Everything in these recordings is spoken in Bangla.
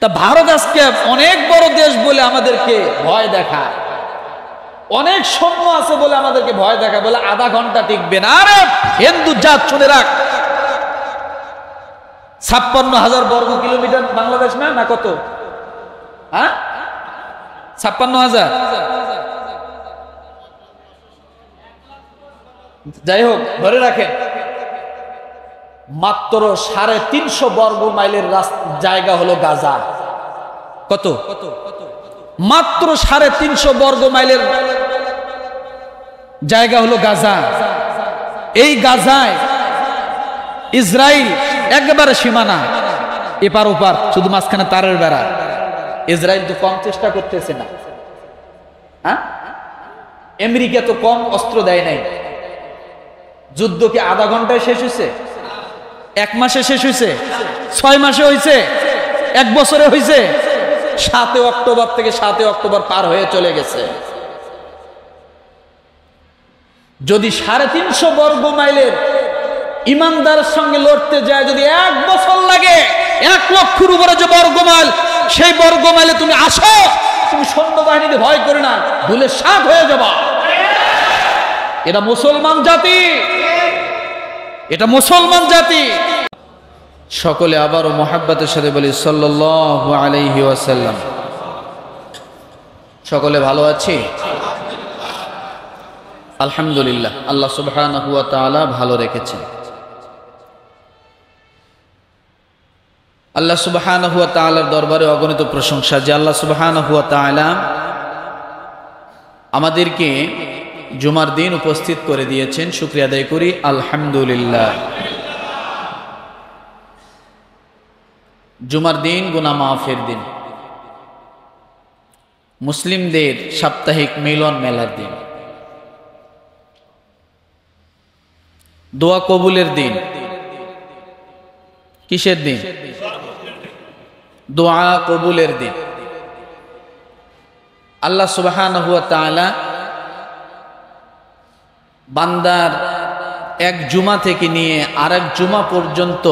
তা ভারত আজকে অনেক বড় দেশ বলে আমাদেরকে ভয় দেখায়, অনেক সৈন্য আছে বলে আমাদেরকে ভয় দেখায়, বলে আধা ঘন্টা টিকবে না। আরে হিন্দু জাত শুনে রাখ, 56,000 বর্গ কিলোমিটার বাংলাদেশ না, না কত? হ্যাঁ, 56,000। যাই হোক, ধরে রাখেন মাত্র 350 বর্গ মাইলের জায়গা হলো গাজা। কত? মাত্র 350 বর্গ মাইলের জায়গা হলো গাজা। এই গাজায় ইসরায়েল একেবারে সীমানা, এপার ওপার, শুধু মাঝখানে তারের বেড়া। ইসরায়েল তো কম চেষ্টা করতেছে না, হ্যাঁ? আমেরিকা তো কম অস্ত্র দেয় নাই। যুদ্ধ কি আধা ঘন্টায় শেষ হয়েছে? 1 মাসে শেষ হয়েছে? 6 মাসে হয়েছে? 1 বছরে হয়েছে? 7 অক্টোবর থেকে 7 অক্টোবর পার হয়ে চলে গেছে। যদি 350 বর্গ মাইলের ইমানদারের সঙ্গে লড়তে যায়, যদি 1 বছর লাগে, 1 লক্ষের উপরে যে বর্গ মাইল, সেই বর্গ মাইলে তুমি আসো, তুমি সৈন্যবাহিনীতে ভয় করে না, ভুলে 7 হয়ে যাবা। এটা মুসলমান জাতি, এটা মুসলমান জাতি। সকলে আবারও মুহাব্বতের সাথে বলি সাল্লাল্লাহু আলাইহি ওয়াসাল্লাম। সকলে ভালো আছি? আলহামদুলিল্লাহ, আল্লাহ সুবহানাহু ওয়া তাআলা ভালো রেখেছেন। আল্লাহ সুবহানাহু ওয়া তাআলার দরবারে অগণিত প্রশংসা যে আল্লাহ সুবহানাহু ওয়া তাআলা আমাদেরকে জুমার দিন উপস্থিত করে দিয়েছেন। শুকরিয়া আদায় করি, আলহামদুলিল্লাহ। জুমার দিন গুনাহ মাফের দিন, মুসলিমদের সাপ্তাহিক মিলন মেলার দিন, দোয়া কবুলের দিন। কিসের দিন? দোয়া কবুলের দিন। আল্লাহ সুবহানাহু ওয়া তাআলা বান্দার এক জুমা থেকে নিয়ে আরেক জুমা পর্যন্ত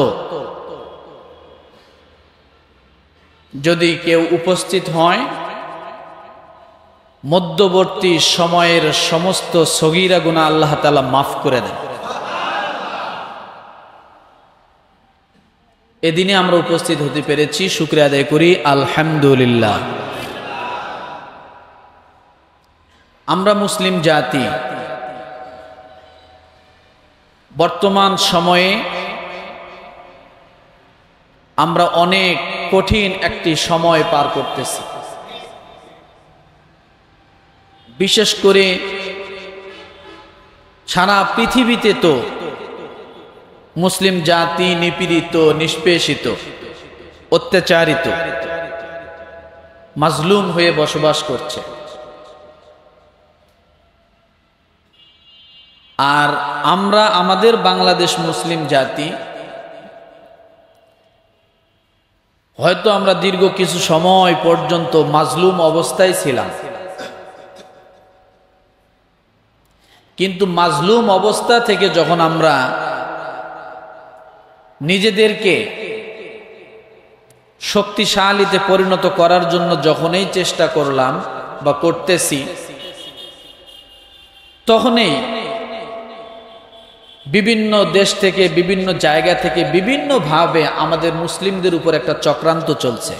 যদি কেউ উপস্থিত হয়, মধ্যবর্তী সময়ের সমস্ত সগীরা গুনাহ আল্লাহ তাআলা মাফ করে দেন। এদিনে আমরা উপস্থিত হতে পেরেছি, শুকরিয়া আদায় করি, আলহামদুলিল্লাহ। আমরা মুসলিম জাতি বর্তমান সময়ে আমরা অনেক কঠিন একটি সময় পার করতেছি। বিশেষ করে সারা পৃথিবীতে তো মুসলিম জাতি নিপীড়িত, নিষ্পেষিত, অত্যাচারিত, মাজলুম হয়ে বসবাস করছে। আর আমরা আমাদের বাংলাদেশ মুসলিম জাতি হয়তো আমরা দীর্ঘ কিছু সময় পর্যন্ত মাজলুম অবস্থায় ছিলাম, কিন্তু মাজলুম অবস্থা থেকে যখন আমরা নিজেদেরকে শক্তিশালীতে পরিণত করার জন্য যখনই চেষ্টা করলাম বা করতেছি, তখনই বিভিন্ন দেশ থেকে, বিভিন্ন জায়গা থেকে, বিভিন্নভাবে আমাদের মুসলিমদের উপর একটা চক্রান্ত চলছে।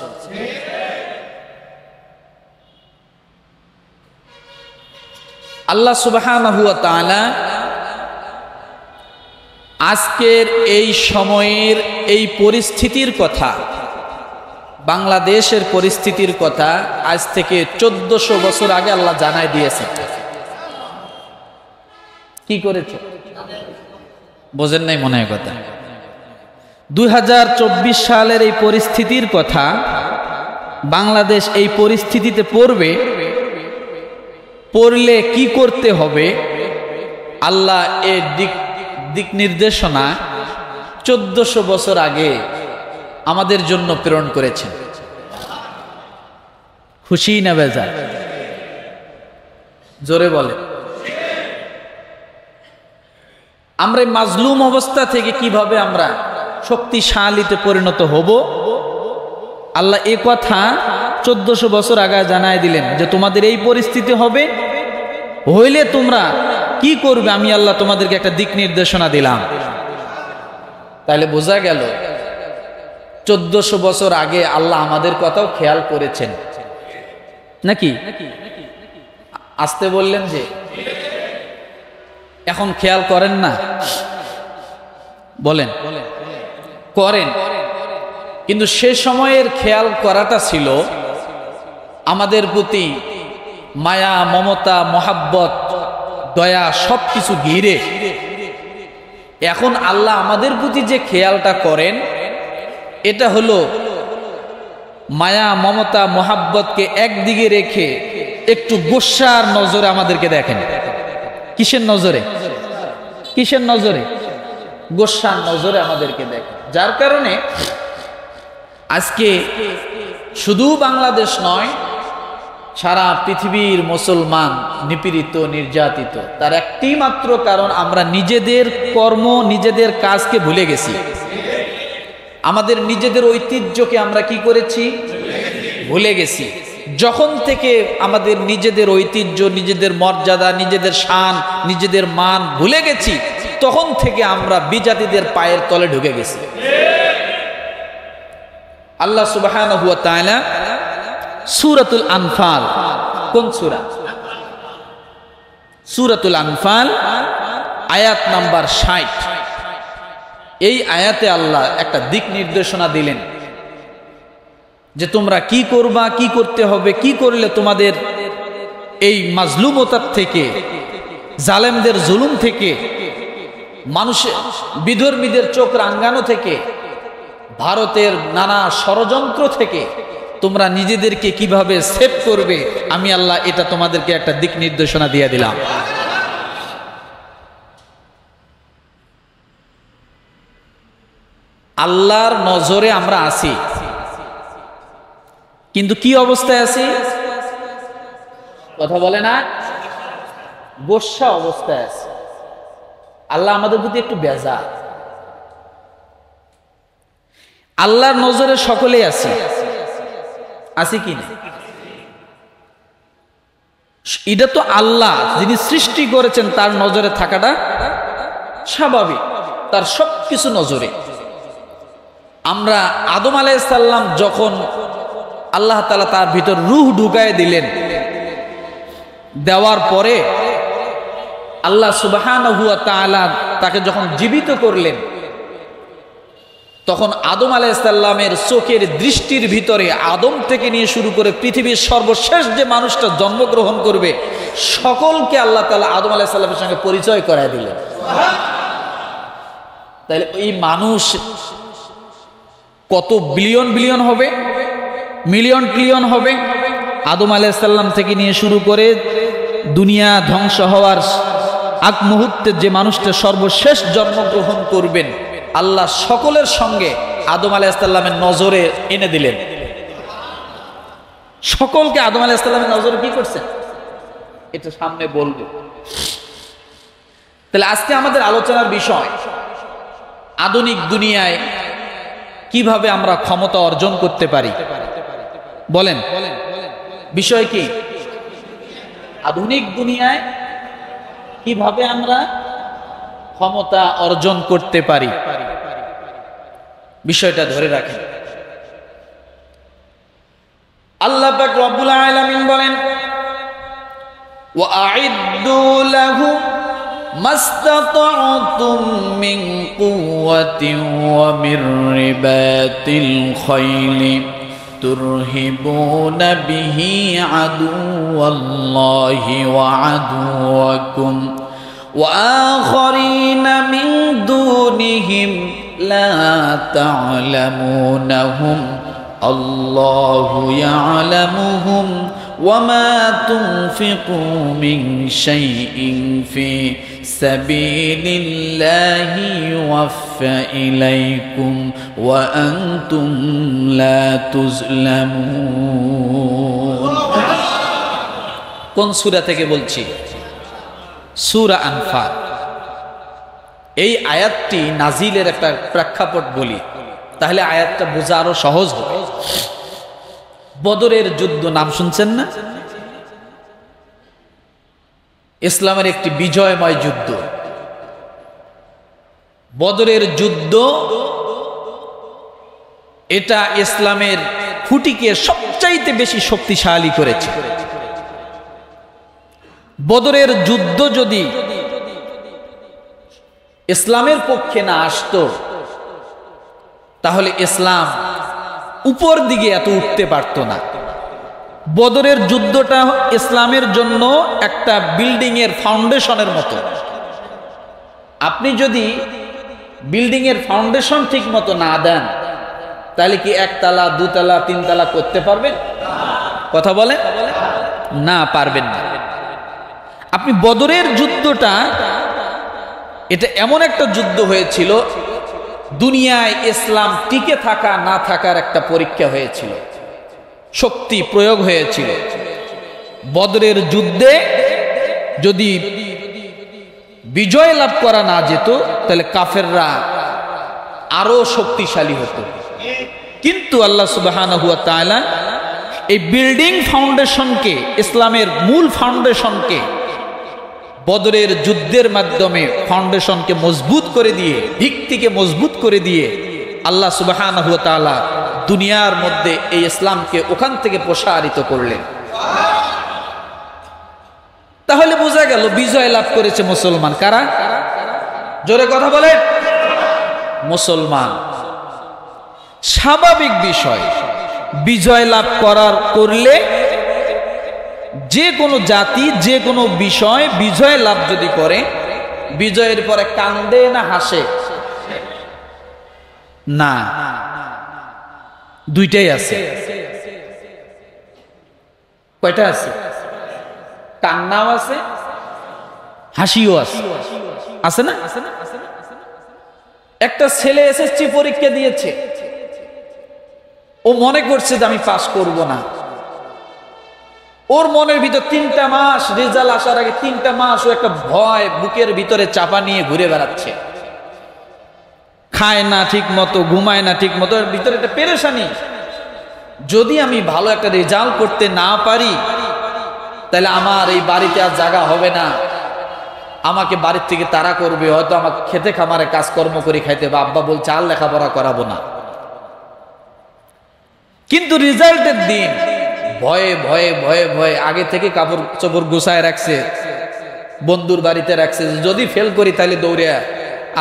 আল্লাহ সুবহানাহু ওয়া তাআলা আজকের এই সময়ের এই পরিস্থিতির কথা, বাংলাদেশের পরিস্থিতির কথা আজ থেকে 1400 বছর আগে আল্লাহ জানাই দিয়েছেন। কি করেছে বোঝেন নাই মনে হয় কথা। 2024 সালের এই পরিস্থিতির কথা, বাংলাদেশ এই পরিস্থিতিতে পড়বে, পড়লে কি করতে হবে, আল্লাহ এই দিক নির্দেশনা 1400 বছর আগে আমাদের জন্য প্রেরণ করেছেন। খুশি না বেজার? জোরে বলে। আমরা এই মাজলুম অবস্থা থেকে কিভাবে আমরা শক্তিশালীতে পরিণত হব, আল্লাহ এ কথা 1400 বছর আগে জানায় দিলেন যে তোমাদের এই পরিস্থিতি হবে, হইলে তোমরা কি করবে আমি আল্লাহ তোমাদেরকে একটা দিক নির্দেশনা দিলাম। তাহলে বোঝা গেল 1400 বছর আগে আল্লাহ আমাদের কথাও খেয়াল করেছেন নাকি? আসতে বললেন যে এখন খেয়াল করেন না? বলেন করেন, কিন্তু সে সময়ের খেয়াল করাটা ছিল আমাদের প্রতি মায়া, মমতা, মহাব্বত, দয়া সবকিছু ঘিরে। এখন আল্লাহ আমাদের প্রতি যে খেয়ালটা করেন এটা হলো মায়া, মমতা, মহাব্বতকে একদিকে রেখে একটু গোস্সার নজরে আমাদেরকে দেখেন। কিসের নজরে? কিসের নজরে? গোস্সার নজরে আমাদেরকে দেখেন। যার কারণে আজকে শুধু বাংলাদেশ নয়, সারা পৃথিবীর মুসলমান নিপীড়িত, নির্যাতিত। তার একটি মাত্র কারণ, আমরা নিজেদের কর্ম, নিজেদের কাজকে ভুলে গেছি। আমাদের নিজেদের ঐতিহ্যকে আমরা কি করেছি? ভুলে গেছি। যখন থেকে আমাদের নিজেদের ঐতিহ্য, নিজেদের মর্যাদা, নিজেদের শান, নিজেদের মান ভুলে গেছি, তখন থেকে আমরা বিজাতিদের পায়ের তলে ঢুকে গেছি। আল্লাহ সুবহানাহু ওয়া তাআলা সূরাতুল আনফাল, কোন সূরা? সূরাতুল আনফাল আয়াত নাম্বার 60। এই আয়াতে আল্লাহ একটা দিক নির্দেশনা দিলেন যে তোমরা কি করবা, কি করতে হবে, কি করলে তোমাদের এই মাজলুমতার থেকে, জালেমদের জুলুম থেকে, মানুষের বিধর্মীদের চোখ রাঙ্গানো থেকে, ভারতের নানা ষড়যন্ত্র থেকে তোমরা নিজেদেরকে কিভাবে সেভ করবে, আমি আল্লাহ এটা তোমাদেরকে একটা দিক নির্দেশনা দিয়ে দিলাম। আল্লাহর নজরে আমরা আছি, কিন্তু কি অবস্থায় আছি? কথা বলে না, গোস্বা অবস্থায় আছে। আল্লাহ আমাদের প্রতি একটু বেজার। আল্লাহর নজরে সকলেই আছি, আছি কি না? এটা তো আল্লাহ যিনি সৃষ্টি করেছেন তার নজরে থাকাটা স্বাভাবিক, তার সবকিছু নজরে। আমরা আদম আলাইহিস সালাম যখন আল্লাহ তাআলা তার ভিতর রূহ ঢুকায় দিলেন, দেওয়ার পরে আল্লাহ সুবহানাহু ওয়া তাআলা তাকে যখন জীবিত করলেন, তখন আদম আলাইহিস সালামের চোখের দৃষ্টির ভিতরে আদম থেকে নিয়ে শুরু করে পৃথিবীর সর্বশেষ যে মানুষটা জন্মগ্রহণ করবে সকলকে আল্লাহ তাআলা আদম আলাইহিস সালামের সঙ্গে পরিচয় করায় দিলেন। তাহলে এই মানুষ কত বিলিয়ন বিলিয়ন হবে, মিলিয়ন ট্রিলিয়ন হবে। আদম আলাইহিস সালাম থেকে নিয়ে শুরু করে দুনিয়া ধ্বংস হওয়ার আগ মুহূর্তে যে মানুষটা সর্বশেষ জন্মগ্রহণ করবেন, আল্লাহ সকলের সঙ্গে আদম আলাইহিস সালামের নজরে এনে দিলেন। সকলকে আদম আলাইহিস সালামের নজরে কি করছেন এটা সামনে বলবো। তাহলে আজকে আমাদের আলোচনার বিষয়, আধুনিক দুনিয়ায় কিভাবে আমরা ক্ষমতা অর্জন করতে পারি। বলেন বিষয় কি? আধুনিক দুনিয়ায় কিভাবে আমরা ক্ষমতা অর্জন করতে পারি, বিষয়টা ধরে রাখেন। আল্লাহ পাক রব্বুল আলামিন বলেন, ওয়া আ'ইদ্দু লাহুম মাস্তাতা'তুম মিন কুওয়াতিন ওয়া মির রিবাতিল খাইলি তুরহিবুনা বিহি আদুওয়াল্লাহি ওয়া আদুওয়াকুম وآخرين من دونهم لا تعلمونهم الله يعلمهم وما تنفقوا من شيء في سبيل الله يوفى إليكم وأنتم لا تظلمون। কোন সূরা থেকে বলছি? সূরা আনফাল। এই আয়াতটি নাজিলের একটা প্রেক্ষাপট বলি, তাহলে আয়াতটা বোঝা আরো সহজ হবে। বদরের যুদ্ধ নাম শুনছেন না? ইসলামের একটি বিজয়ময় যুদ্ধ। বদরের যুদ্ধ এটা ইসলামের খুঁটিকে সবচাইতে বেশি শক্তিশালী করেছে। বদরের যুদ্ধ যদি ইসলামের পক্ষে না আসতো তাহলে ইসলাম উপর দিকে এত উঠতে পারত না। বদরের যুদ্ধটা ইসলামের জন্য একটা বিল্ডিং এর ফাউন্ডেশনের মতো। আপনি যদি বিল্ডিং এর ফাউন্ডেশন ঠিক মতো না দেন তাহলে কি একতলা, দুতলা, তিনতলা করতে পারবেন? কথা বলে না, পারবেন না। আপনি বদরের যুদ্ধটা এটা এমন একটা যুদ্ধ হয়েছিল, দুনিয়ায় ইসলাম টিকে থাকা না থাকার একটা পরীক্ষা হয়েছিল, শক্তি প্রয়োগ হয়েছিল। বদরের যুদ্ধে যদি বিজয় লাভ করা না যেত তাহলে কাফেররা আরো শক্তিশালী হতো। কিন্তু আল্লাহ সুবহানাহু ওয়া তাআলা এই বিল্ডিং ফাউন্ডেশনকে, ইসলামের মূল ফাউন্ডেশনকে বদরের যুদ্ধের মাধ্যমে ফাউন্ডেশনকে মজবুত করে দিয়ে, ভিত্তিকে মজবুত করে দিয়ে আল্লাহ সুবহানাহু ওয়া তাআলা দুনিয়ার মধ্যে এই ইসলামকে ওখান থেকে প্রসারিত করলেন। তাহলে বোঝা গেল বিজয় লাভ করেছে মুসলমান। কারা? জোরে কথা বলে। মুসলমান। স্বাভাবিক বিষয়, বিজয় লাভ করলে যে কোনো জাতি, যে কোনো বিষয় বিজয় লাভ যদি করে, বিজয়ের পরে কান্দে না হাসে? না, দুইটাই আছে। কয়টা আছে? কান্নাও আছে, হাসিও আছে। আছে না? একটা ছেলে এসএসসি পরীক্ষা দিয়েছে, ও মনে করছে যে আমি পাস করব না। ওর মনের ভিতর 3টা মাস, রেজাল্ট আসার আগে 3টা মাস ও একটা ভয় বুকের ভিতরে চাপা নিয়ে ঘুরে বেড়াচ্ছে। খায় না ঠিক মতো, ঘুমায় না ঠিক মতো, এর ভিতরে একটা পেরেশানি। যদি আমি ভালো একটা রেজাল্ট করতে না পারি তাহলে আমার এই বাড়িতে আর জায়গা হবে না, আমাকে বাড়ির থেকে তাড়া করবে, হয়তো আমাকে খেতে খামারে কাজকর্ম করে খাইতে, বা আব্বা বলছে আর লেখাপড়া করাবো না। কিন্তু রেজাল্টের দিন ভয়ে ভয়ে ভয়ে ভয়ে আগে থেকে কাপড় চোপড় গুছায় রাখছে, বন্ধুর বাড়িতে রাখছে, যদি ফেল করি তাহলে দৌড়ে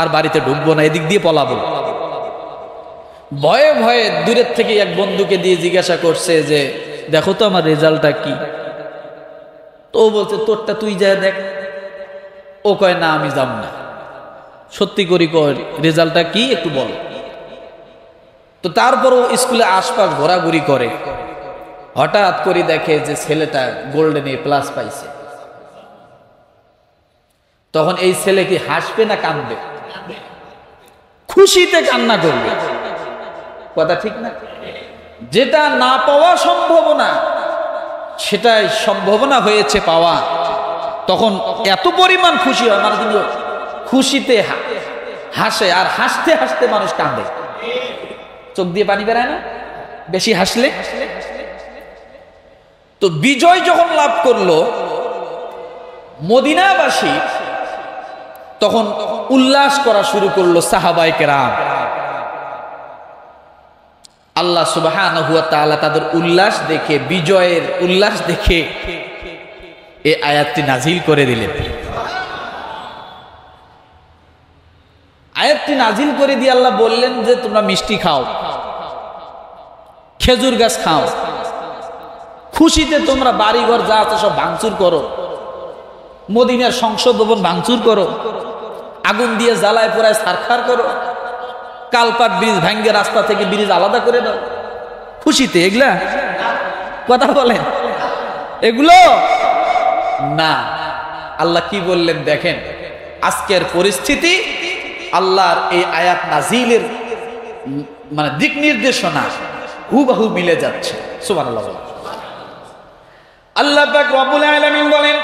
আর বাড়িতে ঢুকবো না, এদিক দিয়ে পলাবো। ভয়ে ভয়ে দূরের থেকে এক বন্ধুকে দিয়ে জিজ্ঞাসা করছে যে দেখো তো আমার রেজাল্টটা কি। তো ও বলছে তোরটা তুই যা দেখ। ও কয় না আমি যাব না। সত্যি করি কয় রেজাল্টটা কি একটু বল। তো তারপরও স্কুলে আশপাশ ঘোরাঘুরি করে, হঠাৎ করে দেখে যে ছেলেটা গোল্ডেন A+ পাইছে। তখন এই ছেলে কি হাসবে না কাঁদবে? খুশিতে কান্না করবে। কথা ঠিক না? যেটা না পাওয়া সম্ভাবনা, সেটাই সম্ভাবনা হয়েছে পাওয়া। তখন এত পরিমাণ খুশি হয়, মানুষ কিন্তু খুশিতে হাসে, আর হাসতে হাসতে মানুষ কাঁদে। চোখ দিয়ে পানি বেরায় না বেশি হাসলে? তো বিজয় যখন লাভ করলো মদিনাবাসী, তখন উল্লাস করা শুরু করলো সাহাবায়ে কেরাম। আল্লাহ সুবহানাহু ওয়া তাআলা তাদের উল্লাস দেখে, বিজয়ের উল্লাস দেখে এই আয়াতটি নাজিল করে দিলেন। আয়াতটি নাজিল করে দিয়ে আল্লাহ বললেন যে তোমরা মিষ্টি খাও, খেজুর গাছ খাও, খুশিতে তোমরা বাড়িঘর যা আছে সব ভাঙচুর করো, মদিনার সংসদ ভবন ভাঙচুর করো, আগুন দিয়ে জ্বালায় পোড়ায় ছারখার করো, কালপাট ব্রিজ ভাঙ্গে রাস্তা থেকে ব্রিজ আলাদা করে দাও। খুশিতে এগুলা কথা বলেন? এগুলো না। আল্লাহ কি বললেন দেখেন, আজকের পরিস্থিতি আল্লাহর এই আয়াত নাজিলের মানে দিক নির্দেশনা হুবহু মিলে যাচ্ছে। সুবহানাল্লাহ। আল্লাহ পাক রব্বুল আলামিন বলেন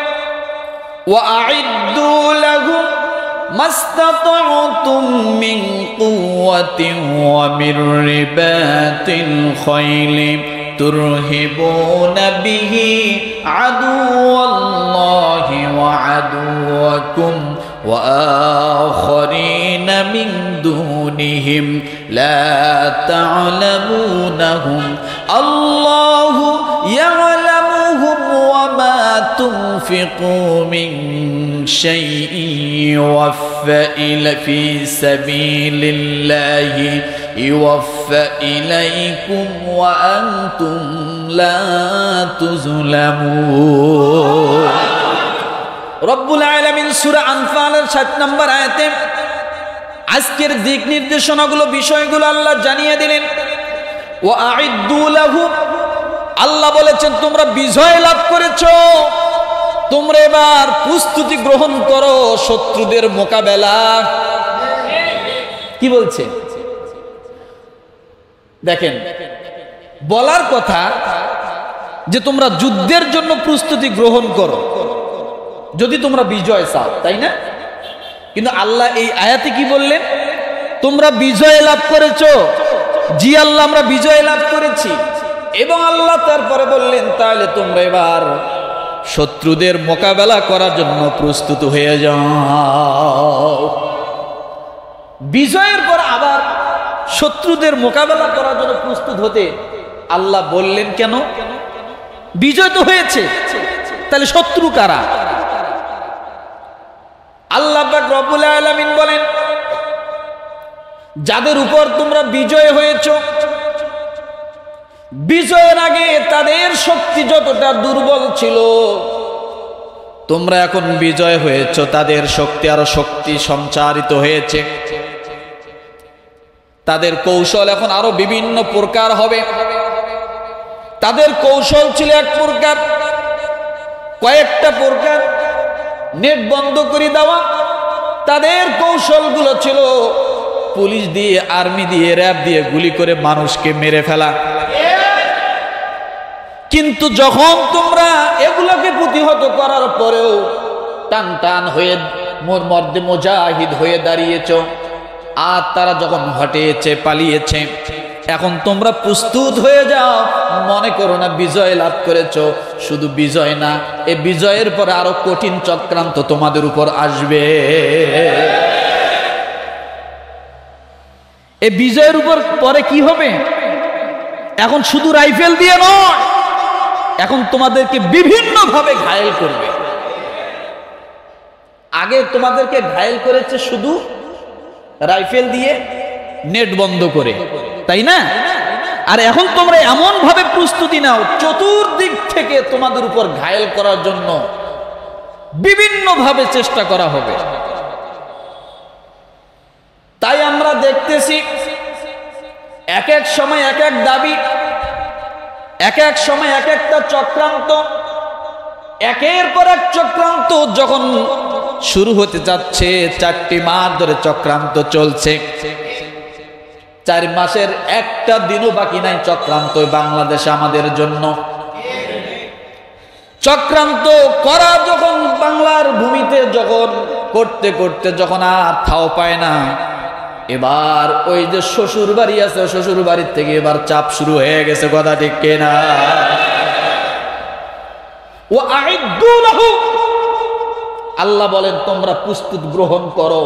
ওয়া আ'ইদ্দু লাহুম মাস্তাতা'তুম মিন কুওয়াতিন ওয়া মির রিবাতিল খাইলি ترهبون به عدو الله وعدوكم وآخرين من دونهم لا تعلمونهم الله يعلمهم وما تنفقوا من شيء يوفى في سبيل الله يوفى إليكم وأنتم لا تظلمون রব্বুল আলামিন সূরা আনফালের 7 নম্বর আয়াতে আজকের দিক নির্দেশনাগুলো বিষয়গুলো আল্লাহ জানিয়ে দিলেন। ওয়া আইদ্দু লাহু, আল্লাহ বলেছেন তোমরা বিজয় লাভ করেছো, তোমরা এবার প্রস্তুতি গ্রহণ করো শত্রুদের মোকাবেলা। কি বলছে দেখেন, বলার কথা যে তোমরা যুদ্ধের জন্য প্রস্তুতি গ্রহণ করো যদি তোমরা বিজয় চাও, তাই না? কিন্তু আল্লাহ এই আয়াতে কি বললেন? তোমরা বিজয় লাভ করেছো। জি আল্লাহ, আমরা বিজয় লাভ করেছি। এবং আল্লাহ তারপরে বললেন তাহলে তোমরা এবার শত্রুদের মোকাবেলা করার জন্য প্রস্তুত হয়ে যাও। বিজয়ের পর আবার শত্রুদের মোকাবেলা করার জন্য প্রস্তুত হতে আল্লাহ বললেন কেন? বিজয় তো হয়েছে, তাহলে শত্রু কারা? আল্লাহ পাক রব্বুল আলামিন বলেন যাদের উপর তোমরা বিজয় হয়েছো, বিজয়ের আগে তাদের শক্তি যতটা দুর্বল ছিল, তোমরা এখন বিজয় হয়েছো, তাদের শক্তি আরো শক্তি সঞ্চারিত হয়েছে। তাদের কৌশল এখন আরো বিভিন্ন প্রকার হবে। তাদের কৌশল ছিল এক প্রকার, কয়েকটা প্রকার, নেট বন্ধ করে দেওয়া। তাদের কৌশলগুলো ছিল পুলিশ দিয়ে, আর্মি দিয়ে, র্যাব দিয়ে গুলি করে মানুষকে মেরে ফেলা। কিন্তু যখন তোমরা এগুলোকে প্রতিহত করার পরেও টান টান হয়ে মর্দে মুজাহিদ হয়ে দাঁড়িয়েছ, আর তারা যখন হটেছে, পালিয়েছে, এখন তোমরা প্রস্তুত হয়ে যাও। মনে করো না বিজয় লাভ করেছো, শুধু বিজয় না, এই বিজয়ের পরে আরো কঠিন চক্রান্ত তোমাদের উপর আসবে। এই বিজয়ের উপর পরে কি হবে? এখন শুধু রাইফেল দিয়ে নয়, এখন তোমাদেরকে বিভিন্ন ভাবে ঘায়েল করবে। আগে তোমাদেরকে ঘায়েল করেছে শুধু রাইফেল দিয়ে, নেট বন্ধ করে, তাই না? আর এখন তোমরা এমন ভাবে প্রস্তুতি নাও, চতুর্দিক থেকে তোমাদের উপর ঘায়েল করার জন্য বিভিন্ন ভাবে চেষ্টা করা হবে। তাই আমরা দেখতেছি এক এক সময় এক এক দাবি, এক এক সময় এক একটা চক্রান্ত, একের পর এক চক্রান্ত যখন শুরু হতে যাচ্ছে। 4টি মাস ধরে চক্রান্ত চলছে, 4 মাসের একটা দিনও বাকি নাই চক্রান্ত বাংলাদেশে আমাদের জন্য। চক্রান্ত করা যখন বাংলার ভূমিতে যখন করতে করতে যখন আর থাও পায় না, এবার ওই যে শ্বশুর বাড়ি আছে, শ্বশুর বাড়ির থেকে এবার চাপ শুরু হয়ে গেছে। কথা ঠিক কিনা? ও আইদ্দু লাহু, আল্লাহ বলেন তোমরা প্রস্তুত গ্রহণ করো।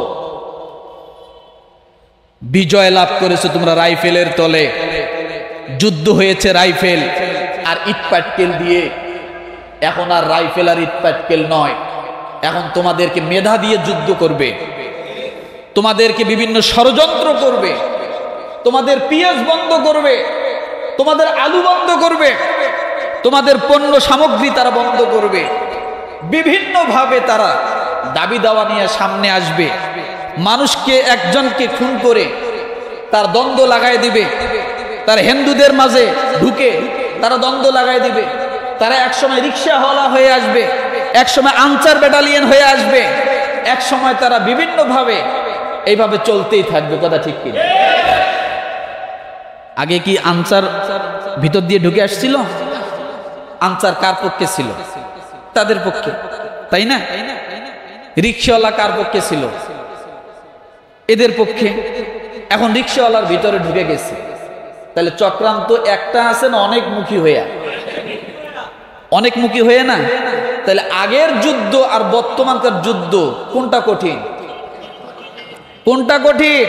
বিজয় লাভ করেছো তোমরা রাইফেলের তলে, যুদ্ধ হয়েছে রাইফেল আর ইটপাটকেল দিয়ে। এখন আর রাইফেল আর ইটপাটকেল নয়, এখন তোমাদেরকে মেধা দিয়ে যুদ্ধ করবে, তোমাদেরকে বিভিন্ন ষড়যন্ত্র করবে, তোমাদের পেঁয়াজ বন্ধ করবে, তোমাদের আলু বন্ধ করবে, তোমাদের পণ্য সামগ্রী তারা বন্ধ করবে। বিভিন্ন ভাবে তারা দাবি দাওয়া নিয়ে সামনে আসবে। মানুষকে, একজনকে খুন করে তার দ্বন্দ্ব লাগাই দিবে, তার হিন্দুদের মাঝে ঢুকে তারা দ্বন্দ্ব লাগাই দিবে। তারা একসময় রিক্সাওয়ালা হয়ে আসবে, একসময় আনসার ব্যাটালিয়ন হয়ে আসবে, এক সময় তারা বিভিন্ন ভাবে এইভাবে চলতেই থাকবে। কথা ঠিক কিনা? আগে কি আনসার ভিতর দিয়ে ঢুকে আসছিল? আনসার কার পক্ষে ছিল? তাদের পক্ষে, তাই না? রিক্সাওয়ালা কার পক্ষে ছিল? এদের পক্ষে। এখন রিক্সাওয়ালার ভিতরে ঢুকে গেছে, তাহলে চক্রান্ত একটা আছে না অনেকমুখী হইয়া? অনেকমুখী হয়ে না? তাহলে আগের যুদ্ধ আর বর্তমানকার যুদ্ধ কোনটা কঠিন? কোনটা কঠিন?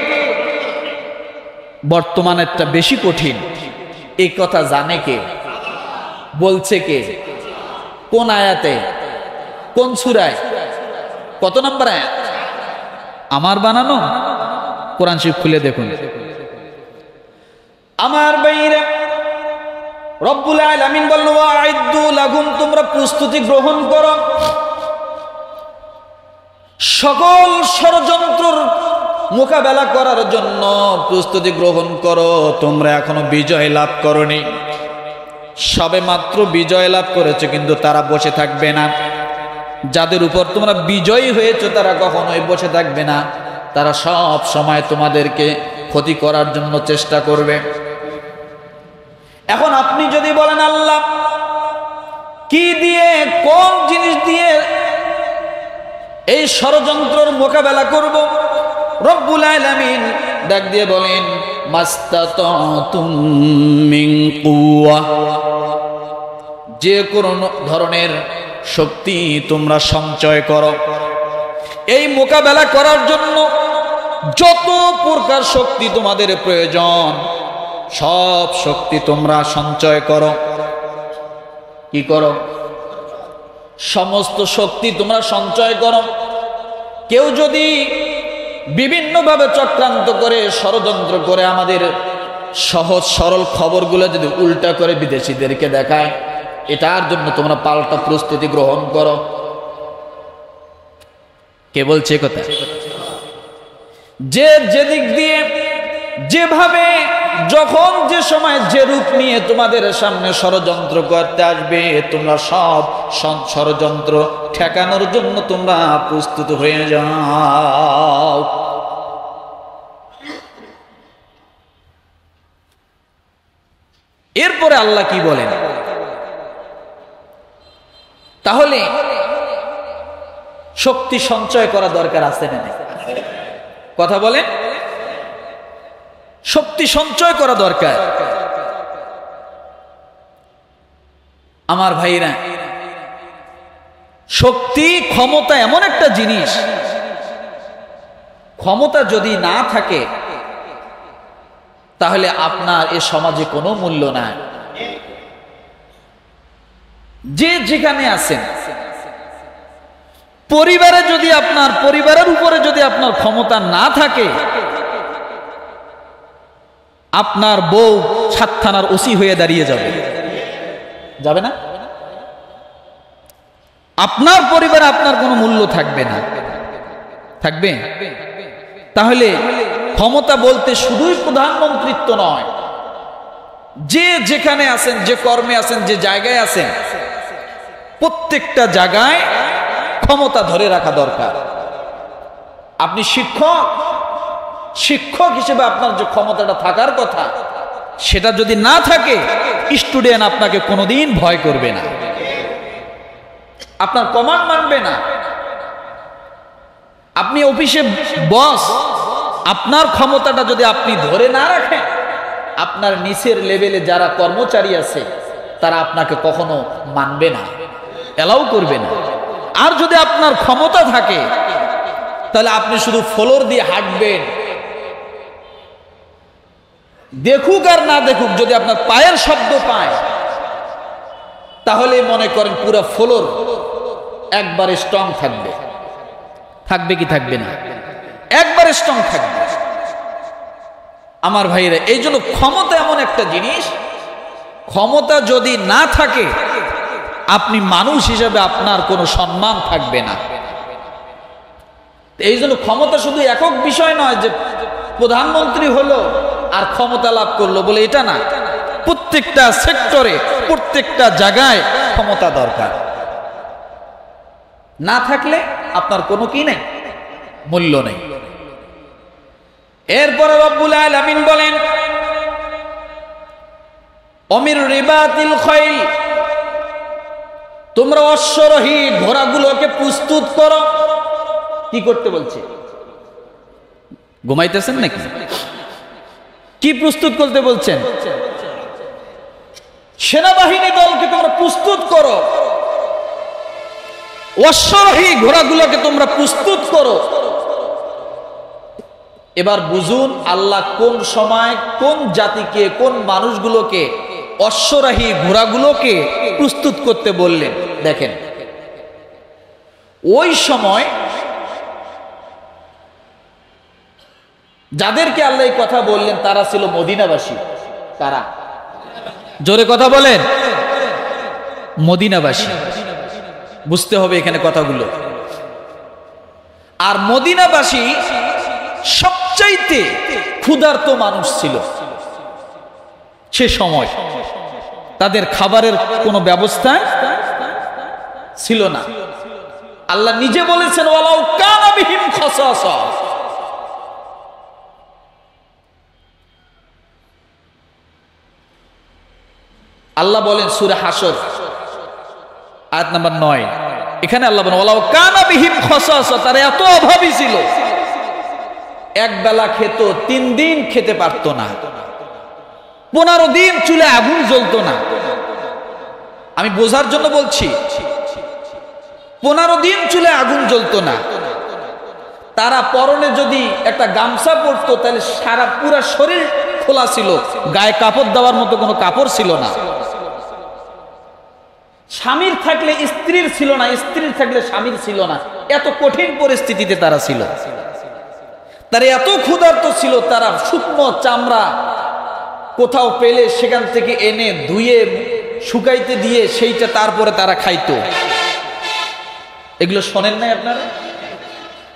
বর্তমানেরটা বেশি কঠিন। এই কথা জানে কে? বলছে কে? কোন আয়াতে? কোন সূরায়? কত নম্বর আয়াত? আমার বানানো? কোরআন শরীফ খুলে দেখুন। আমার ভাইরা, রব্বুল আলামিন বলল ওয়াইদু লাহুম, তোমরা প্রস্তুতি গ্রহণ করো, সকল ষড়যন্ত্রের মোকাবেলা করার জন্য প্রস্তুতি গ্রহণ করো। তোমরা এখনো বিজয় লাভ করনি, সবে মাত্র বিজয় লাভ করেছো, কিন্তু তারা বসে থাকবে না। যাদের উপর তোমরা বিজয়ী হয়েছো তারা কখনোই বসে থাকবে না, তারা সব সময় তোমাদেরকে ক্ষতি করার জন্য চেষ্টা করবে। এখন আপনি যদি বলেন আল্লাহ কি দিয়ে, কোন জিনিস দিয়ে এই ষড়যন্ত্রের মোকাবেলা করব? রব্বুল আলামিন ডাক দিয়ে বলেন মাস্তাতুম মিন কুওয়া, যে কোনো ধরনের শক্তি তোমরা সঞ্চয় করো। এই মোকাবেলা করার জন্য যত প্রকার শক্তি তোমাদের প্রয়োজন সব শক্তি তোমরা সঞ্চয় করো। কি করো? সমস্ত শক্তি তোমরা সঞ্চয় করো। কেউ যদি বিভিন্নভাবে চক্রান্ত করে, ষড়যন্ত্র করে, আমাদের সহজ সরল খবরগুলো যদি উল্টা করে বিদেশিদেরকে দেখায়, এটার জন্য তোমরা পাল্টা প্রস্তুতি গ্রহণ করো। কে বলছে কথা? যে যেদিক দিয়ে যেভাবে যখন যে সময় যে রূপ নিয়ে তোমাদের সামনে ষড়যন্ত্র করতে আসবে, তোমরা সব ষড়যন্ত্র ঠেকানোর জন্য তোমরা প্রস্তুত হয়ে যাও। এরপরে আল্লাহ কি বলেন? তাহলে শক্তি সঞ্চয় করা দরকার আছে না? কথা বলে, শক্তি সঞ্চয় করা দরকার। আমার ভাইরা, শক্তি ক্ষমতা এমন একটা জিনিস, ক্ষমতা যদি না থাকে তাহলে আপনার এ সমাজে কোনো মূল্য নাই। যে যেখানে আছেন, পরিবারে যদি আপনার পরিবারের উপরে যদি আপনার ক্ষমতা না থাকে, আপনার বউ 7 থানার ওসি হয়ে দাঁড়িয়ে যাবে, যাবে না? আপনার পরিবারে আপনার কোনো মূল্য থাকবে না। থাকবে? তাহলে ক্ষমতা বলতে শুধুই প্রধানমন্ত্রিত্ব নয়, যে যেখানে আছেন, যে কর্মে আছেন, যে জায়গায় আছেন, প্রত্যেকটা জায়গায় ক্ষমতা ধরে রাখা দরকার। আপনি শিক্ষক, শিক্ষক হিসেবে আপনার যে ক্ষমতাটা থাকার কথা, সেটা যদি না থাকে, স্টুডেন্ট আপনাকে কোনোদিন ভয় করবে না, আপনার কমান্ড মানবে না। আপনি অফিসে বস, আপনার ক্ষমতাটা যদি আপনি ধরে না রাখেন, আপনার নিচের লেভেলে যারা কর্মচারী আছে তারা আপনাকে কখনো মানবে না, এলাও করবে না। আর যদি আপনার ক্ষমতা থাকে তাহলে আপনি শুধু ফ্লোর দিয়ে হাঁটবেন, দেখুক আর না দেখুক, যদি আপনার পায়ের শব্দ পায় তাহলে মনে করেন পুরো ফ্লোর একবারে স্ট্রং থাকবে। থাকবে কি থাকবে না? একবারে স্ট্রং থাকবে। আমার ভাইরা, এই জন্য ক্ষমতা এমন একটা জিনিস, ক্ষমতা যদি না থাকে আপনি মানুষ হিসেবে আপনার কোনো সম্মান থাকবে না। এই জন্য ক্ষমতা শুধু একক বিষয় নয় যে প্রধানমন্ত্রী হলো আর ক্ষমতা লাভ করলো বলে, এটা না। প্রত্যেকটা সেক্টরে, প্রত্যেকটা জায়গায় ক্ষমতা দরকার। না থাকলে আপনার কোনো কি নেই, মূল্য নেই। এরপরে রব্বুল আলামিন বলেন অমির রিবাতিল খাইল, তোমরা অশ্বরোহী ঘোড়াগুলোকে প্রস্তুত করো। কি করতে বলছে? ঘুমাইতেছেন নাকি? কি প্রস্তুত করতে বলছেন? সেনাবাহিনী দলকে তোমরা প্রস্তুত করো, অশ্বারোহী ঘোড়াগুলোকে তোমরা প্রস্তুত করো। এবার বুঝুন আল্লাহ কোন সময় কোন জাতিকে, কোন মানুষগুলোকে অশ্বারোহী ঘোড়াগুলোকে প্রস্তুত করতে বললেন। দেখেন, ওই সময় যাদেরকে আল্লাহ এই কথা বললেন তারা ছিল মদিনাবাসী। তারা জোরে কথা বলেন, মদিনাবাসী। বুঝতে হবে এখানে কথাগুলো। আর মদিনাবাসী সবচাইতে ক্ষুধার্ত মানুষ ছিল সে সময়। তাদের খাবারের কোনো ব্যবস্থা ছিল না। আল্লাহ নিজে বলেছেন ওয়ালাউ কানা বিহিম খাসাসা। আল্লাহ বলেন সূরা হাসর আয়াত নাম্বার 9, এখানে আল্লাহ বলেন ওয়ালাউ কানা বিহিম খাসাসা, তারা এত অভাবী ছিল এক বেলা খেত 3 দিন খেতে পারত না, 15 দিন চুলে আগুন জ্বলতো না। আমি বোঝার জন্য বলছি, 15 দিন চুলে আগুন জ্বলতো না। তারা পরনে যদি একটা গামছা পরতো তাহলে সারা পুরা শরীর খোলা ছিল, গায়ে কাপড় দেওয়ার মতো কোনো কাপড় ছিল না। স্বামীর থাকলে স্ত্রীর ছিল না, স্ত্রীর থাকলে স্বামীর ছিল না। এত কঠিন পরিস্থিতিতে তারা ছিল। তারা এত ক্ষুধার্ত ছিল, তারা শুকনো চামড়া কোথাও পেলে সেখান থেকে এনে ধুয়ে শুকাইতে দিয়ে সেইটা তারপরে তারা খাইতো। এগুলো শোনেন নাই আপনারা?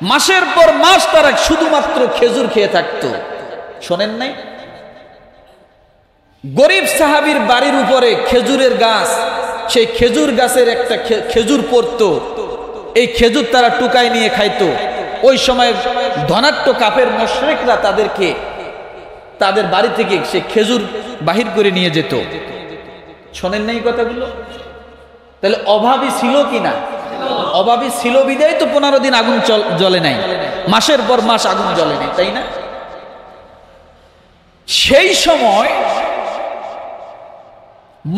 মাসের পর মাস তারা শুধুমাত্র খেজুর খেয়ে থাকতো। শোনেন নাই? গরিব সাহাবীর বাড়ির উপরে খেজুরের গাছ, সেই খেজুর গাছের একটা খেজুর পড়তো, এই খেজুর তারা টুকাই নিয়ে খাইতো। ওই সময় ধনাঢ্য কাফের মুশরিকরা তাদেরকে তাদের বাড়ি থেকে সে খেজুর বাহির করে নিয়ে যেত। শোনেন নাই কথাগুলো? তাহলে অভাবী ছিল কিনা? অভাবী ছিল বিদায় তো 15 দিন আগুন জ্বলে নাই, মাসের পর মাস আগুন জ্বলে নাই, তাই না? সেই সময়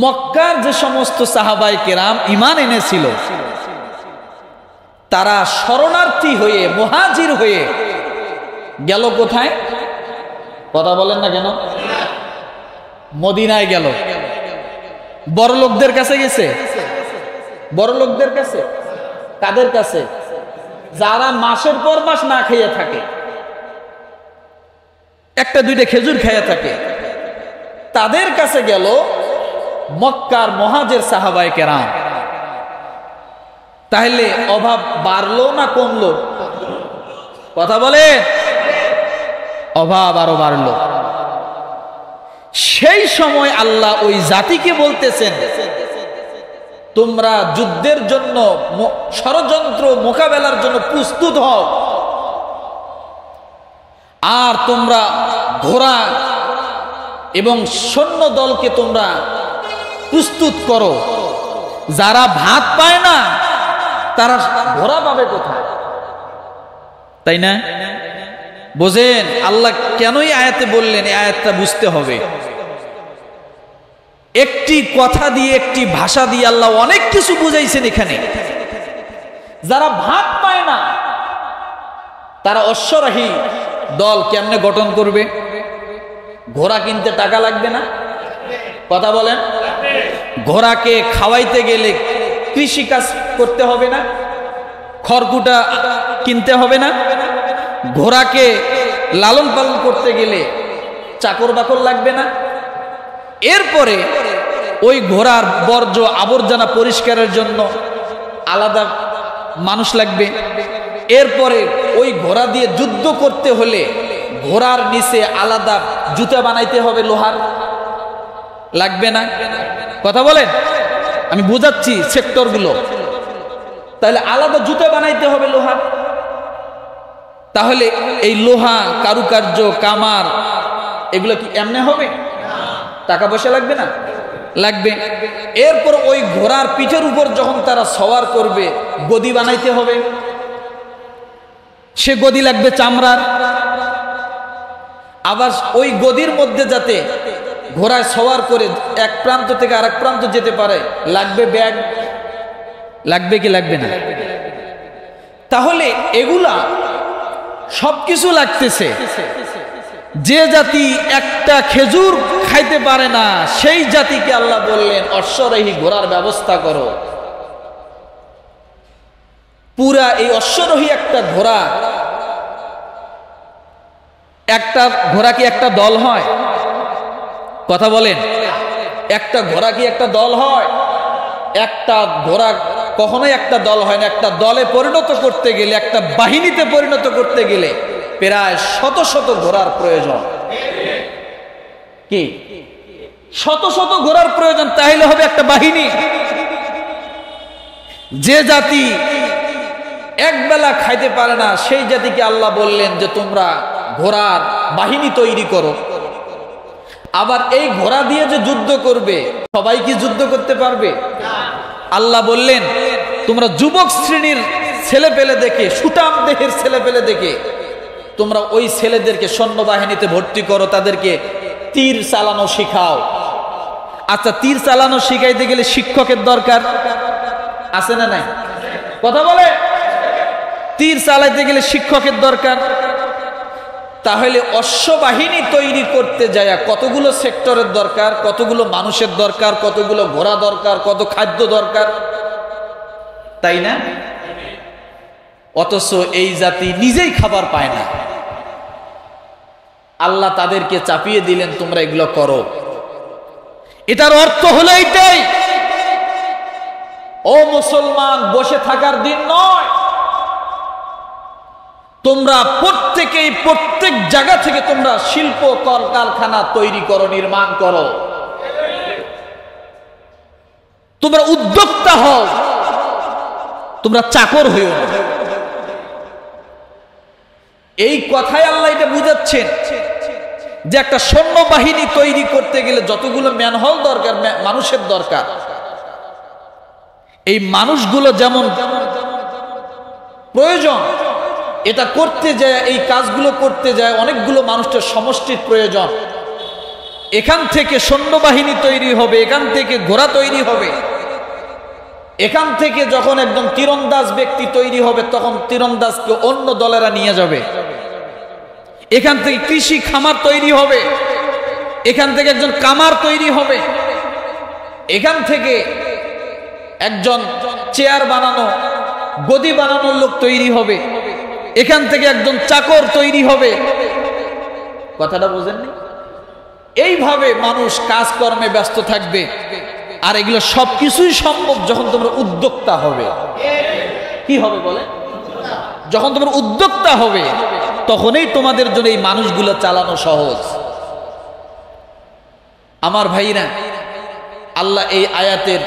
মক্কার যে সমস্ত সাহাবায়ে কেরাম ঈমান এনেছিল তারা শরণার্থী হয়ে, মুহাজির হয়ে গেল কোথায়? কথা বলেন না কেন? মদিনায় গেল। বড় লোকদের কাছে গেছে। বড় লোকদের কাছে? কাদের কাছে? যারা মাসের পর মাস না খেয়ে থাকে, একটা দুইটা খেজুর খেয়ে থাকে, তাদের কাছে গেল মক্কার মুহাজির সাহাবায়ে কেরাম। তাহলে অভাব বাড়লো না কমলো? কথা বলে, অভাব আরো বাড়লো। সেই সময় আল্লাহ ওই জাতিকে বলতেছেন, তোমরা যুদ্ধের জন্য, ষড়যন্ত্র মোকাবেলার জন্য প্রস্তুত হও, আর তোমরা ঘোড়া এবং সৈন্য দলকে তোমরা প্রস্তুত করো। যারা ভাত পায় না তারা ঘোড়া পাবে কোথায়? তাই না? বোঝেন আল্লাহ কেনই আয়াতে বললেন? এই আয়াতটা বুঝতে হবে। একটি কথা দিয়ে, একটি ভাষা দিয়ে আল্লাহ অনেক কিছু বুঝাইছেন এখানে। যারা ভাত পায় না তারা অশ্বারোহী দল কেমনে গঠন করবে? ঘোড়া কিনতে টাকা লাগবে না? কথা বলেন। ঘোড়াকে খাওয়াইতে গেলে কৃষি কাজ করতে হবে না? খড়কুটা কিনতে হবে না? ঘোড়াকে লালন পালন করতে গেলে চাকর বাকর লাগবে না? এরপরে ওই ঘোড়ার বর্জ্য আবর্জনা পরিষ্কারের জন্য আলাদা মানুষ লাগবে। এরপরে ওই ঘোড়া দিয়ে যুদ্ধ করতে হলে ঘোড়ার নিচে আলাদা জুতা বানাইতে হবে, লোহার লাগবে না? কথা বলেন, আমি বোঝাচ্ছি সেক্টরগুলো। তাহলে আলাদা জুতা বানাইতে হবে লোহার। তাহলে এই লোহা, কারুকার্য, কামার এগুলো কি এমনি হবে? টাকা পয়সা লাগবে না? লাগবে। এরপর ওই ঘোড়ার পিঠের উপর যখন তারা সওয়ার করবে গদি বানাইতে হবে, সে গদি লাগবে চামড়ার। আবার ওই গদির মধ্যে যাতে ঘোড়ায় সওয়ার করে এক প্রান্ত থেকে আরেক প্রান্ত যেতে পারে, লাগবে ব্যাগ? লাগবে কি লাগবে না? তাহলে এগুলা সবকিছু লাগতেছে। যে জাতি একটা খেজুর খাইতে পারে না, সেই জাতিকে আল্লাহ বললেন অশ্বরোহী ঘোড়ার ব্যবস্থা করো। পুরা এই অশ্বরোহী একটা ঘোড়া, একটা ঘোড়া কি একটা দল হয়? কথা বলেন, একটা ঘোড়া কি একটা দল হয়? একটা ঘোড়া কখনোই একটা দল হয় না। একটা দলে পরিণত করতে গেলে, একটা বাহিনীতে পরিণত করতে গেলে প্রায় শত শত ঘোড়ার প্রয়োজন। কি শত শত ঘোড়ার প্রয়োজন, তাহলে হবে একটা বাহিনী। যে জাতি এক বেলা খাইতে পারে না, সেই জাতিকে আল্লাহ বললেন যে তোমরা ঘোড়ার বাহিনী তৈরি করো। আবার এই ঘোড়া দিয়ে যে যুদ্ধ করবে, সবাই কি যুদ্ধ করতে পারবে? আল্লাহ বললেন তোমরা যুবক শ্রেণীর ছেলে পেলে দেখে, সুটাম দেহের ছেলে পেলে দেখে তোমরা ওই ছেলেদেরকে সৈন্যবাহিনীতে ভর্তি করো, তাদেরকে তীর চালানো শিখাও। আচ্ছা, তীর চালানো শিখাইতে গেলে শিক্ষকের দরকার আছে না নাই? কথা বলে, তীর চালাইতে গেলে শিক্ষকের দরকার। তাহলে অশ্ববাহিনী তৈরি করতে যায় কতগুলো সেক্টরের দরকার, কতগুলো মানুষের দরকার, কতগুলো ঘোড়া দরকার, কত খাদ্য দরকার, তাই না? অথচ এই জাতি নিজেই খাবার পায় না, আল্লাহ তাদেরকে চাপিয়ে দিলেন তোমরা এগুলো করো। এটার অর্থ হলো এইটাই, ও মুসলমান, বসে থাকার দিন নয়। তোমরা প্রত্যেকেই প্রত্যেক জায়গা থেকে তোমরা শিল্প কলকারখানা তৈরি করো, নির্মাণ করো। তোমরা উদ্যোক্তা হও, তোমরা চাকর হইও না। এই কথাই আল্লাহ এটা বুঝাচ্ছেন যে একটা সৈন্যবাহিনী তৈরি করতে গেলে যতগুলো ম্যানহোল দরকার, মানুষের দরকার, এই মানুষগুলো যেমন প্রয়োজন, এটা করতে যায়, এই কাজগুলো করতে যায় অনেকগুলো মানুষের সমষ্টির প্রয়োজন। এখান থেকে সৈন্যবাহিনী তৈরি হবে, এখান থেকে ঘোড়া তৈরি হবে, এখান থেকে যখন একদম তীরন্দাজ ব্যক্তি তৈরি হবে তখন তীরন্দাজকে অন্য দলেরা নিয়ে যাবে। এখান থেকে কৃষি খামার তৈরি হবে, এখান থেকে একজন কামার তৈরি হবে, এখান থেকে একজন চেয়ার বানানো, গদি বানানোর লোক তৈরি হবে, এখান থেকে একজন চাকর তৈরি হবে। কথাটা বুঝেননি? এইভাবে মানুষ কাজকর্মে ব্যস্ত থাকবে। আর এগুলো সবকিছুই সম্ভব যখন তোমরা উদ্যোক্তা হবে। কি হবে বলে? যখন তোমরা উদ্যোক্তা হবে তখনই তোমাদের জন্য এই মানুষগুলো চালানো সহজ। আমার ভাইরা, আল্লাহ এই আয়াতের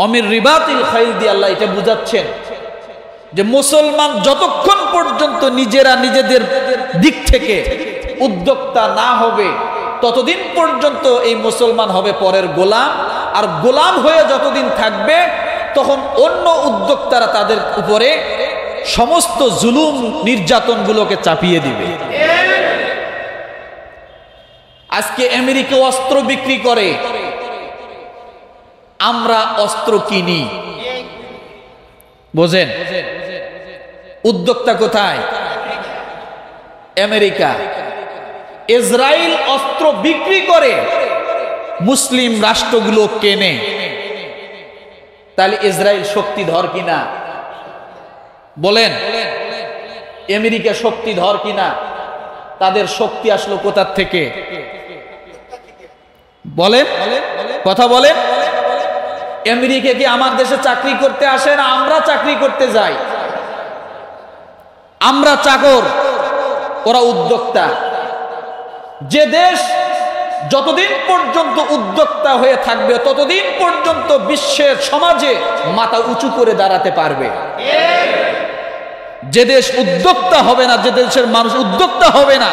অমির রিবাতিল খাইল দিয়ে আল্লাহ এটা বুঝাচ্ছেন যে মুসলমান যতক্ষণ পর্যন্ত নিজেরা নিজেদের দিক থেকে উদ্যোক্তা না হবে ততদিন পর্যন্ত এই মুসলমান হবে পরের গোলাম। আর গোলাম হয়ে যতদিন থাকবে তখন অন্য উদ্যোক্তারা তাদের উপরে সমস্ত জুলুম নির্যাতনগুলোকে চাপিয়ে দিবে। আজকে আমেরিকা অস্ত্র বিক্রি করে, আমরা অস্ত্র কিনি। বোঝেন? উদ্যোক্তা কোথায়? আমেরিকা। ইসরায়েল অস্ত্র বিক্রি করে, মুসলিম রাষ্ট্রগুলো কেনে। তাহলে ইসরায়েল শক্তিধর কিনা? বলেন, আমেরিকা শক্তিধর কিনা? তাদের শক্তি আসলো কোথা থেকে? বলেন, কথা বলেন। আমেরিকা কি আমার দেশে চাকরি করতে আসে না আমরা চাকরি করতে যাই? আমরা চাকর, ওরা উদ্যোক্তা। যে দেশ যতদিন পর্যন্ত উদ্যোক্তা হয়ে থাকবে ততদিন পর্যন্ত বিশ্বের সমাজে মাথা উঁচু করে দাঁড়াতে পারবে। যে দেশ উদ্যোক্তা হবে না, যে দেশের মানুষ উদ্যোক্তা হবে না,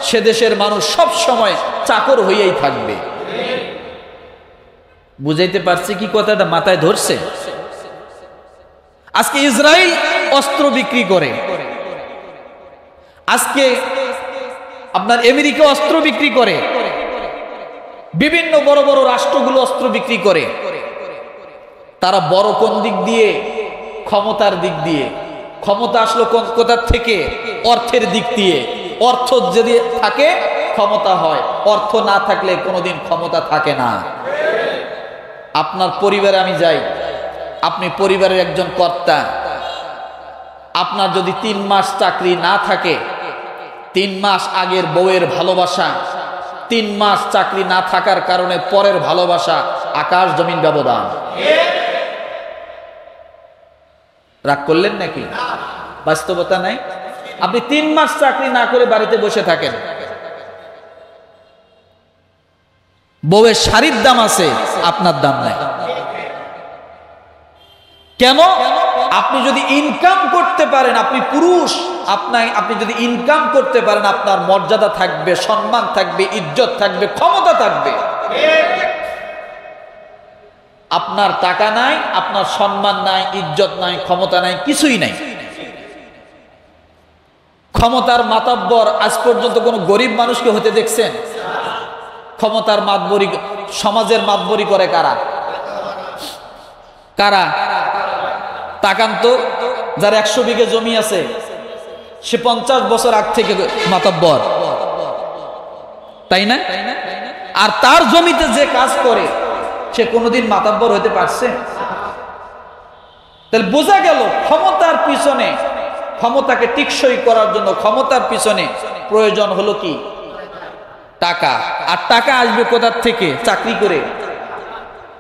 সে দেশের মানুষ সব সময় চাকর হয়েই থাকবে। বুঝাইতে পারছি কি? কথাটা মাথায় ধরছে? আজকে ইসরায়েল অস্ত্র বিক্রি করে। আজকে আপনার আমেরিকা অস্ত্র বিক্রি করে, বিভিন্ন বড় বড় রাষ্ট্রগুলো অস্ত্র বিক্রি করে। তারা বড় কোন দিক দিয়ে? ক্ষমতার দিক দিয়ে। ক্ষমতা আসলো কোথার থেকে? অর্থের দিক দিয়ে। অর্থ যদি থাকে ক্ষমতা হয়, অর্থ না থাকলে কোনোদিন ক্ষমতা থাকে না। আপনার পরিবারে আমি যাই, আপনি পরিবারের একজন কর্তা, আপনার যদি 3 মাস চাকরি না থাকে, 3 মাস আগের বউয়ের ভালোবাসা, 3 মাস চাকরি না থাকার কারণে পরের ভালোবাসা, আকাশ জমিন ব্যবধান। রাগ করলেন নাকি? বাস্তবতা নাই। আপনি 3 মাস চাকরি না করে বাড়িতে বসে থাকেন, বউয়ের শাড়ির দাম আছে, আপনার দাম নাই। কেন? আপনি যদি ইনকাম করতে পারেন, আপনি পুরুষ, আপনি যদি ইনকাম করতে পারেন, আপনার মর্যাদা থাকবে, সম্মান থাকবে, ইজ্জত থাকবে, ক্ষমতা থাকবে। আপনার টাকা নাই, আপনার সম্মান নাই, ইজ্জত নাই, ক্ষমতা নাই, কিছুই নাই। ক্ষমতার মাতাব্বর আজ পর্যন্ত কোনো গরিব মানুষকে হতে দেখছেন? ক্ষমতার মাতবরি, সমাজের মাতবরি করে কারা? কারা? তাকান তো, যার 100 বিঘে জমি আছে, সে 50 বছর আগ থেকে মাতব্বর, তাই না? আর তার জমিতে যে কাজ করে সে কোনোদিন মাতব্বর হতে পারছে? তাহলে বোঝা গেল ক্ষমতার পিছনে, ক্ষমতাকে টিকসই করার জন্য ক্ষমতার পিছনে প্রয়োজন হলো কি? টাকা। আর টাকা আসবে কোথার থেকে? চাকরি করে।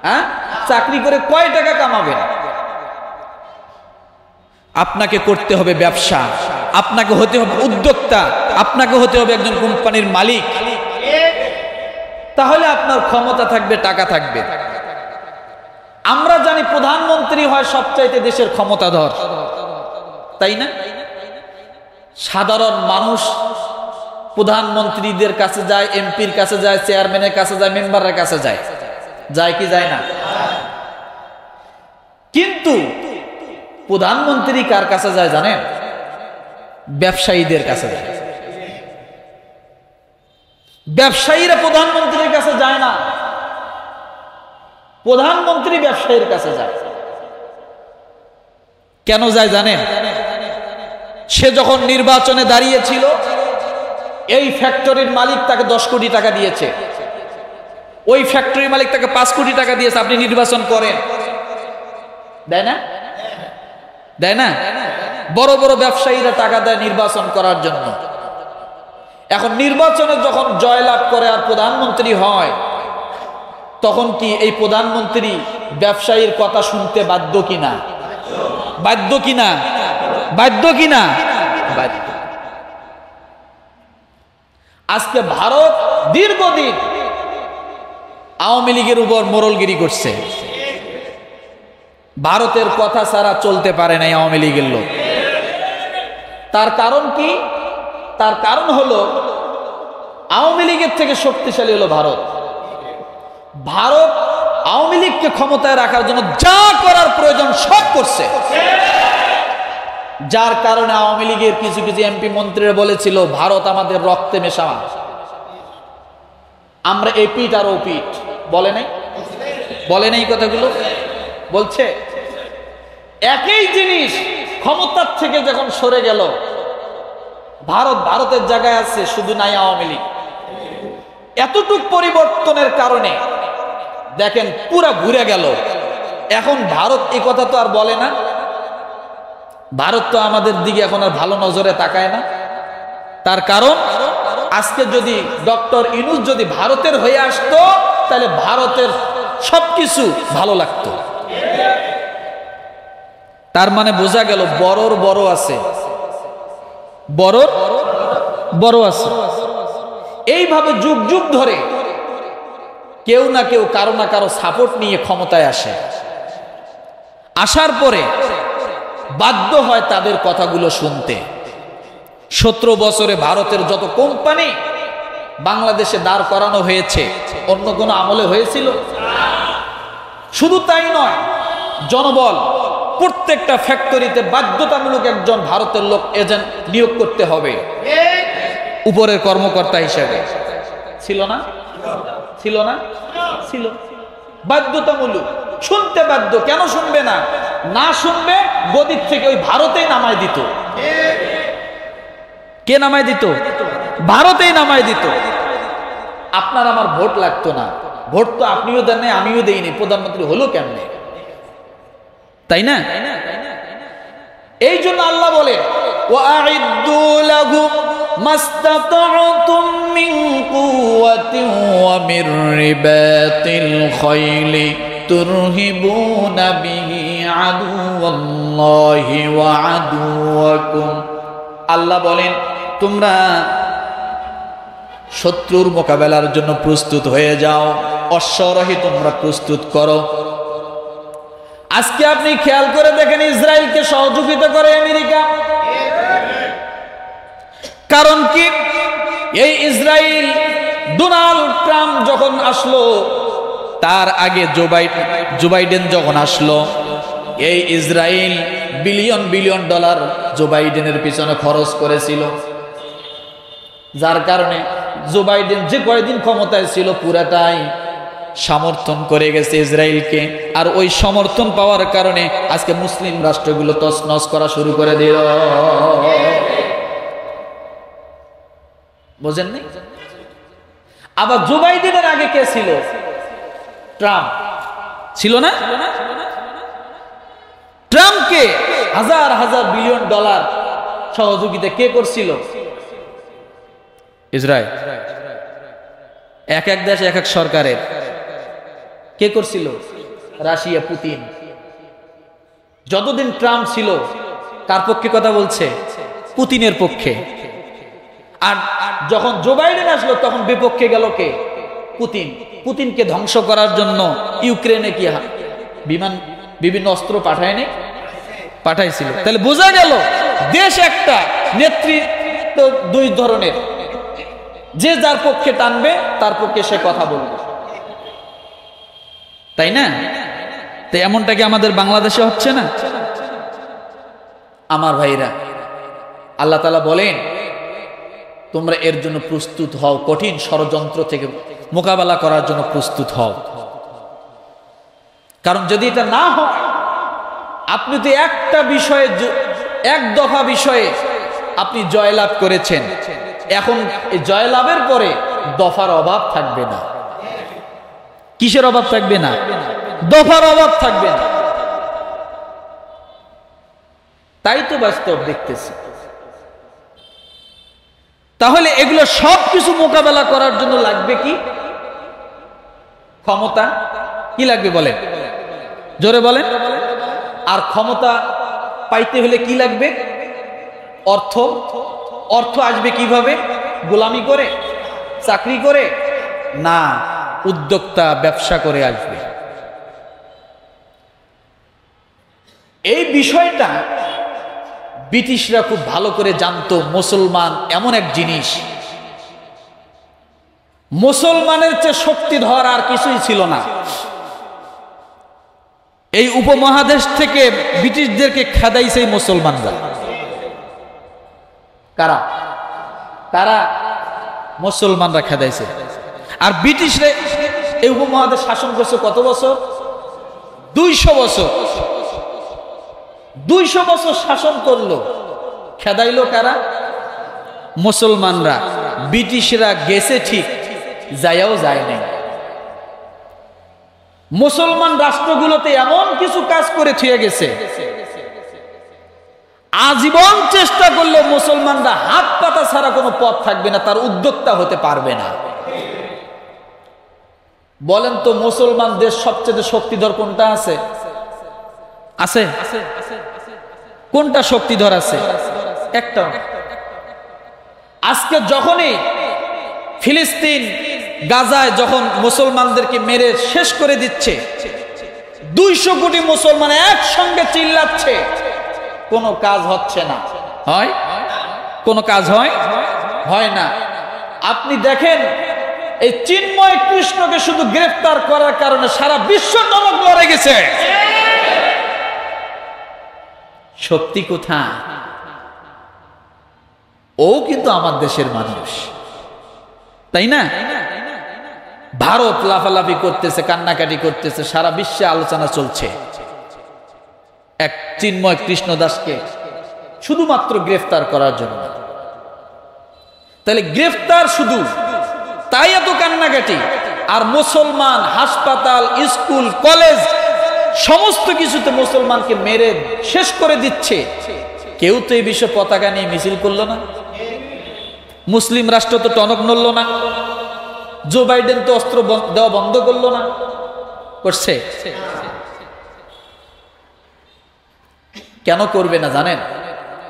হ্যাঁ, চাকরি করে কয় টাকা কামাবেন? আপনাকে করতে হবে ব্যবসা, আপনাকে হতে হবে উদ্যোক্তা, আপনাকে হতে হবে একজন কোম্পানির মালিক। তাহলে আপনার ক্ষমতা থাকবে, টাকা থাকবে। আমরা জানি প্রধানমন্ত্রী হয় সবচাইতে দেশের ক্ষমতাধর, তাই না? সাধারণ মানুষ প্রধানমন্ত্রীদের কাছে যায়, এমপির কাছে যায়, চেয়ারম্যানের কাছে যায়, মেম্বারের কাছে যায়, যায় কি যায় না? কিন্তু প্রধানমন্ত্রী কার কাছে যায় জানেন? ব্যবসায়ীদের কাছে যায়। ব্যবসায়ীরা প্রধানমন্ত্রীর কাছে যায় না, প্রধানমন্ত্রী ব্যবসায়ীর কাছে যায়। কেন যায় জানেন? সে যখন নির্বাচনে দাঁড়িয়েছিল, এই ফ্যাক্টরির মালিক তাকে 10 কোটি টাকা দিয়েছে, ওই ফ্যাক্টরির মালিক তাকে 5 কোটি টাকা দিয়েছে, আপনি নির্বাচন করেন। দেয় না? দেয় না? বড় বড় ব্যবসায়ীরা টাকা দেয় নির্বাচন করার জন্য। এখন নির্বাচনে যখন জয়লাভ করে আর প্রধানমন্ত্রী হয়, তখন কি এই প্রধানমন্ত্রী ব্যবসায়ীর কথা শুনতে বাধ্য কিনা? বাধ্য কিনা? বাধ্য কিনা? বাধ্য। আজকে ভারত দীর্ঘদিন আওয়ামী লীগের উপর মোড়লগিরি করছে। ভারতের কথা ছাড়া চলতে পারে নাই আওয়ামী লীগের লোক। তার কারণ কি? তার কারণ হলো আওয়ামী লীগের থেকে শক্তিশালী হলো ভারত। ভারত আওয়ামী লীগকে ক্ষমতায় রাখার জন্য যা করার প্রয়োজন সব করছে, যার কারণে আওয়ামী লীগের কিছু কিছু এমপি মন্ত্রীরা বলেছিল ভারত আমাদের রক্তে মেশা, আমরা এপিট আর ওপিট। বলে নাই? বলে নাই কথাগুলো? বলছে। একই জিনিস ক্ষমতার থেকে যখন সরে গেল, ভারত ভারতের জায়গায় আছে, শুধু নাই আওয়ামী লীগ। এতটুক পরিবর্তনের কারণে দেখেন পুরা ঘুরে গেল। এখন ভারত এই কথা তো আর বলে না, ভারত তো আমাদের দিকে এখন আর ভালো নজরে তাকায় না। তার কারণ আজকে যদি ডক্টর ইউনূস যদি ভারতের হয়ে আসতো, তাহলে ভারতের সবকিছু ভালো লাগতো। তার মানে বোঝা গেল বড়র বড় আছে, বড়র বড় আছে। এইভাবে যুগ যুগ ধরে কেউ না কেউ কারো না কারো সাপোর্ট নিয়ে ক্ষমতায় আসে। আসার পরে বাধ্য হয় তাদের কথাগুলো শুনতে। 17 বছরে ভারতের যত কোম্পানি বাংলাদেশে দাঁড় করানো হয়েছে, অন্য কোনো আমলে হয়েছিল? শুধু তাই নয়, জনবল প্রত্যেকটা ফ্যাক্টরিতে বাধ্যতামূলক একজন ভারতের লোক এজেন্ট নিয়োগ করতে হবে। উপরের কর্মকর্তা হিসেবে। ছিল না? ছিল না? ছিল। বাধ্যতামূলক, শুনতে বাধ্য। কেন শুনবে না? না শুনবে গদির থেকে ওই ভারতেই নামায় দিত। কে নামায় দিত? ভারতেই নামায় দিত। আপনার আমার ভোট লাগতো না। ভোট তো আপনিও দেন নাই, আমিও দেইনি। প্রধানমন্ত্রী হলো কেমনে? তাই না? এই জন্য আল্লাহ বলে ওয়াইদ্দু লাহুম মাস্তাতা'তুম মিন কুওয়াতিন ওয়া মির রিবাতিল খাইলি তুরহিবুনা বিহি আদুওয়াল্লাহি ওয়া আদুওয়াকুম। আল্লাহ বলেন তোমরা শত্রুর মোকাবেলার জন্য প্রস্তুত হয়ে যাও, অশ্বরোহী তোমরা প্রস্তুত করো। আজকে আপনি খেয়াল করে দেখেন, ইসরায়েলকে সহযোগিতা করে আমেরিকা। কারণ কি? এই ইসরায়েল ডোনাল্ড ট্রাম্প যখন আসলো, তার আগে জো বাইডেন যখন আসলো, এই ইসরায়েল বিলিয়ন বিলিয়ন ডলার জো বাইডেনের পিছনে খরচ করেছিল। যার কারণে জো বাইডেন যে কয়দিন ক্ষমতায় ছিল পুরাটাই সমর্থন করে গেছে ইসরায়েলকে। আর ওই সমর্থন পাওয়ার কারণে আজকে মুসলিম রাষ্ট্রগুলো তছনছ করা শুরু করে দিল। বুঝেন নাই? আবার জো বাইডেনের আগে কে ছিল? ট্রাম্প ছিল না? ট্রাম্পকে হাজার হাজার বিলিয়ন ডলার সহযোগিতা কে করছিল? ইসরায়েল। এক এক দেশ এক এক সরকারের। কে করছিল? Russia, Putin. যতদিন ট্রাম্প ছিল কার পক্ষে কথা বলছে? পুতিনের পক্ষে। আর যখন জো বাইডেন আসলো তখন বিপক্ষে গেল কে? পুতিন। পুতিনকে ধ্বংস করার জন্য ইউক্রেনে কি বিমান বিভিন্ন অস্ত্র পাঠাইছিল। তাহলে বোঝা গেল দেশ একটা, নেতৃত্ব দুই ধরনের। যে যার পক্ষে টানবে তার পক্ষে সে কথা বলবে, তাই না? তো এমনটা কি আমাদের বাংলাদেশে হচ্ছে না? আমার ভাইরা, আল্লাহ তাআলা বলেন তোমরা এর জন্য প্রস্তুত হও, কঠিন ষড়যন্ত্র থেকে মোকাবেলা করার জন্য প্রস্তুত হও। কারণ যদি এটা না হয়, আপনি তো একটা বিষয়ে, এক দফা বিষয়ে আপনি জয়লাভ করেছেন, এখন এই জয়লাভের পরে দফার অভাব থাকবে না। কিসের অভাব থাকবে না? দফার অভাব থাকবে না। তাই তো বাস্তব দেখতেছি। তাহলে এগুলো সব কিছু মোকাবেলা করার জন্য লাগবে কি? ক্ষমতা। কি লাগবে বলেন? জোরে বলেন। আর ক্ষমতা পাইতে হলে কি লাগবে? অর্থ। অর্থ আসবে কিভাবে? গোলামি করে, চাকরি করে না, উদ্যোক্তা, ব্যবসা করে আসবে। এই বিষয়টা ব্রিটিশরা খুব ভালো করে জানতো। মুসলমান এমন এক জিনিস, মুসলমানের চেয়ে শক্তিধর আর কিছুই ছিল না। এই উপমহাদেশ থেকে ব্রিটিশদেরকে খেদাইছে মুসলমানরা। কারা? তারা মুসলমানরা খেদাইছে। আর ব্রিটিশরা এই উপমহাদেশ শাসন করছে কত বছর? 200 বছর। 200 বছর শাসন করলো। খেদাইলো কারা? মুসলমানরা। ব্রিটিশরা গেছে ঠিক, যায়াও যায় নাই। মুসলমান রাষ্ট্রগুলোতে এমন কিছু কাজ করে থুয়ে গেছে, আজীবন চেষ্টা করলেও মুসলমানরা হাত পাতা ছাড়া কোনো পথ থাকবে না, তার উদ্যোক্তা হতে পারবে না। বলেন তো, মুসলমান দেশ সবচেয়ে শক্তিধর কোনটা আছে? আছে? কোনটা শক্তিধর আছে? একটা। আজকে যখনই ফিলিস্তিন, গাজায় যখন মুসলমানদেরকে মেরে শেষ করে দিচ্ছে, 200 কোটি মুসলমান একসঙ্গে চিল্লাচ্ছে, কোনো কাজ হচ্ছে না। হয়? কোনো কাজ হয়? হয় না। আপনি দেখেন, এই চিন্ময় কৃষ্ণকে শুধু গ্রেফতার করার কারণে সারা বিশ্ব নরক লড়ে গেছে। শক্তি কোথায়? ও কিন্তু আমার দেশের মানুষ, তাই না? ভারত লাফালাফি করতেছে, কান্নাকাটি করতেছে, সারা বিশ্বে আলোচনা চলছে এক চিন্ময় কৃষ্ণ দাসকে শুধুমাত্র গ্রেফতার করার জন্য। তাহলে গ্রেফতার শুধু তাই এত কান্নাকাটি, আর মুসলমান হাসপাতাল, স্কুল, কলেজ সমস্ত কিছুতে মুসলমানকে মেরে শেষ করে দিচ্ছে। কেউ তো এই বিশ্ব পতাকা নিয়ে মিছিল করলো না, মুসলিম রাষ্ট্র তো টনক নড়ল না, জো বাইডেন তো অস্ত্র দেওয়া বন্ধ করলো না, করছে? কেন করবে না জানেন?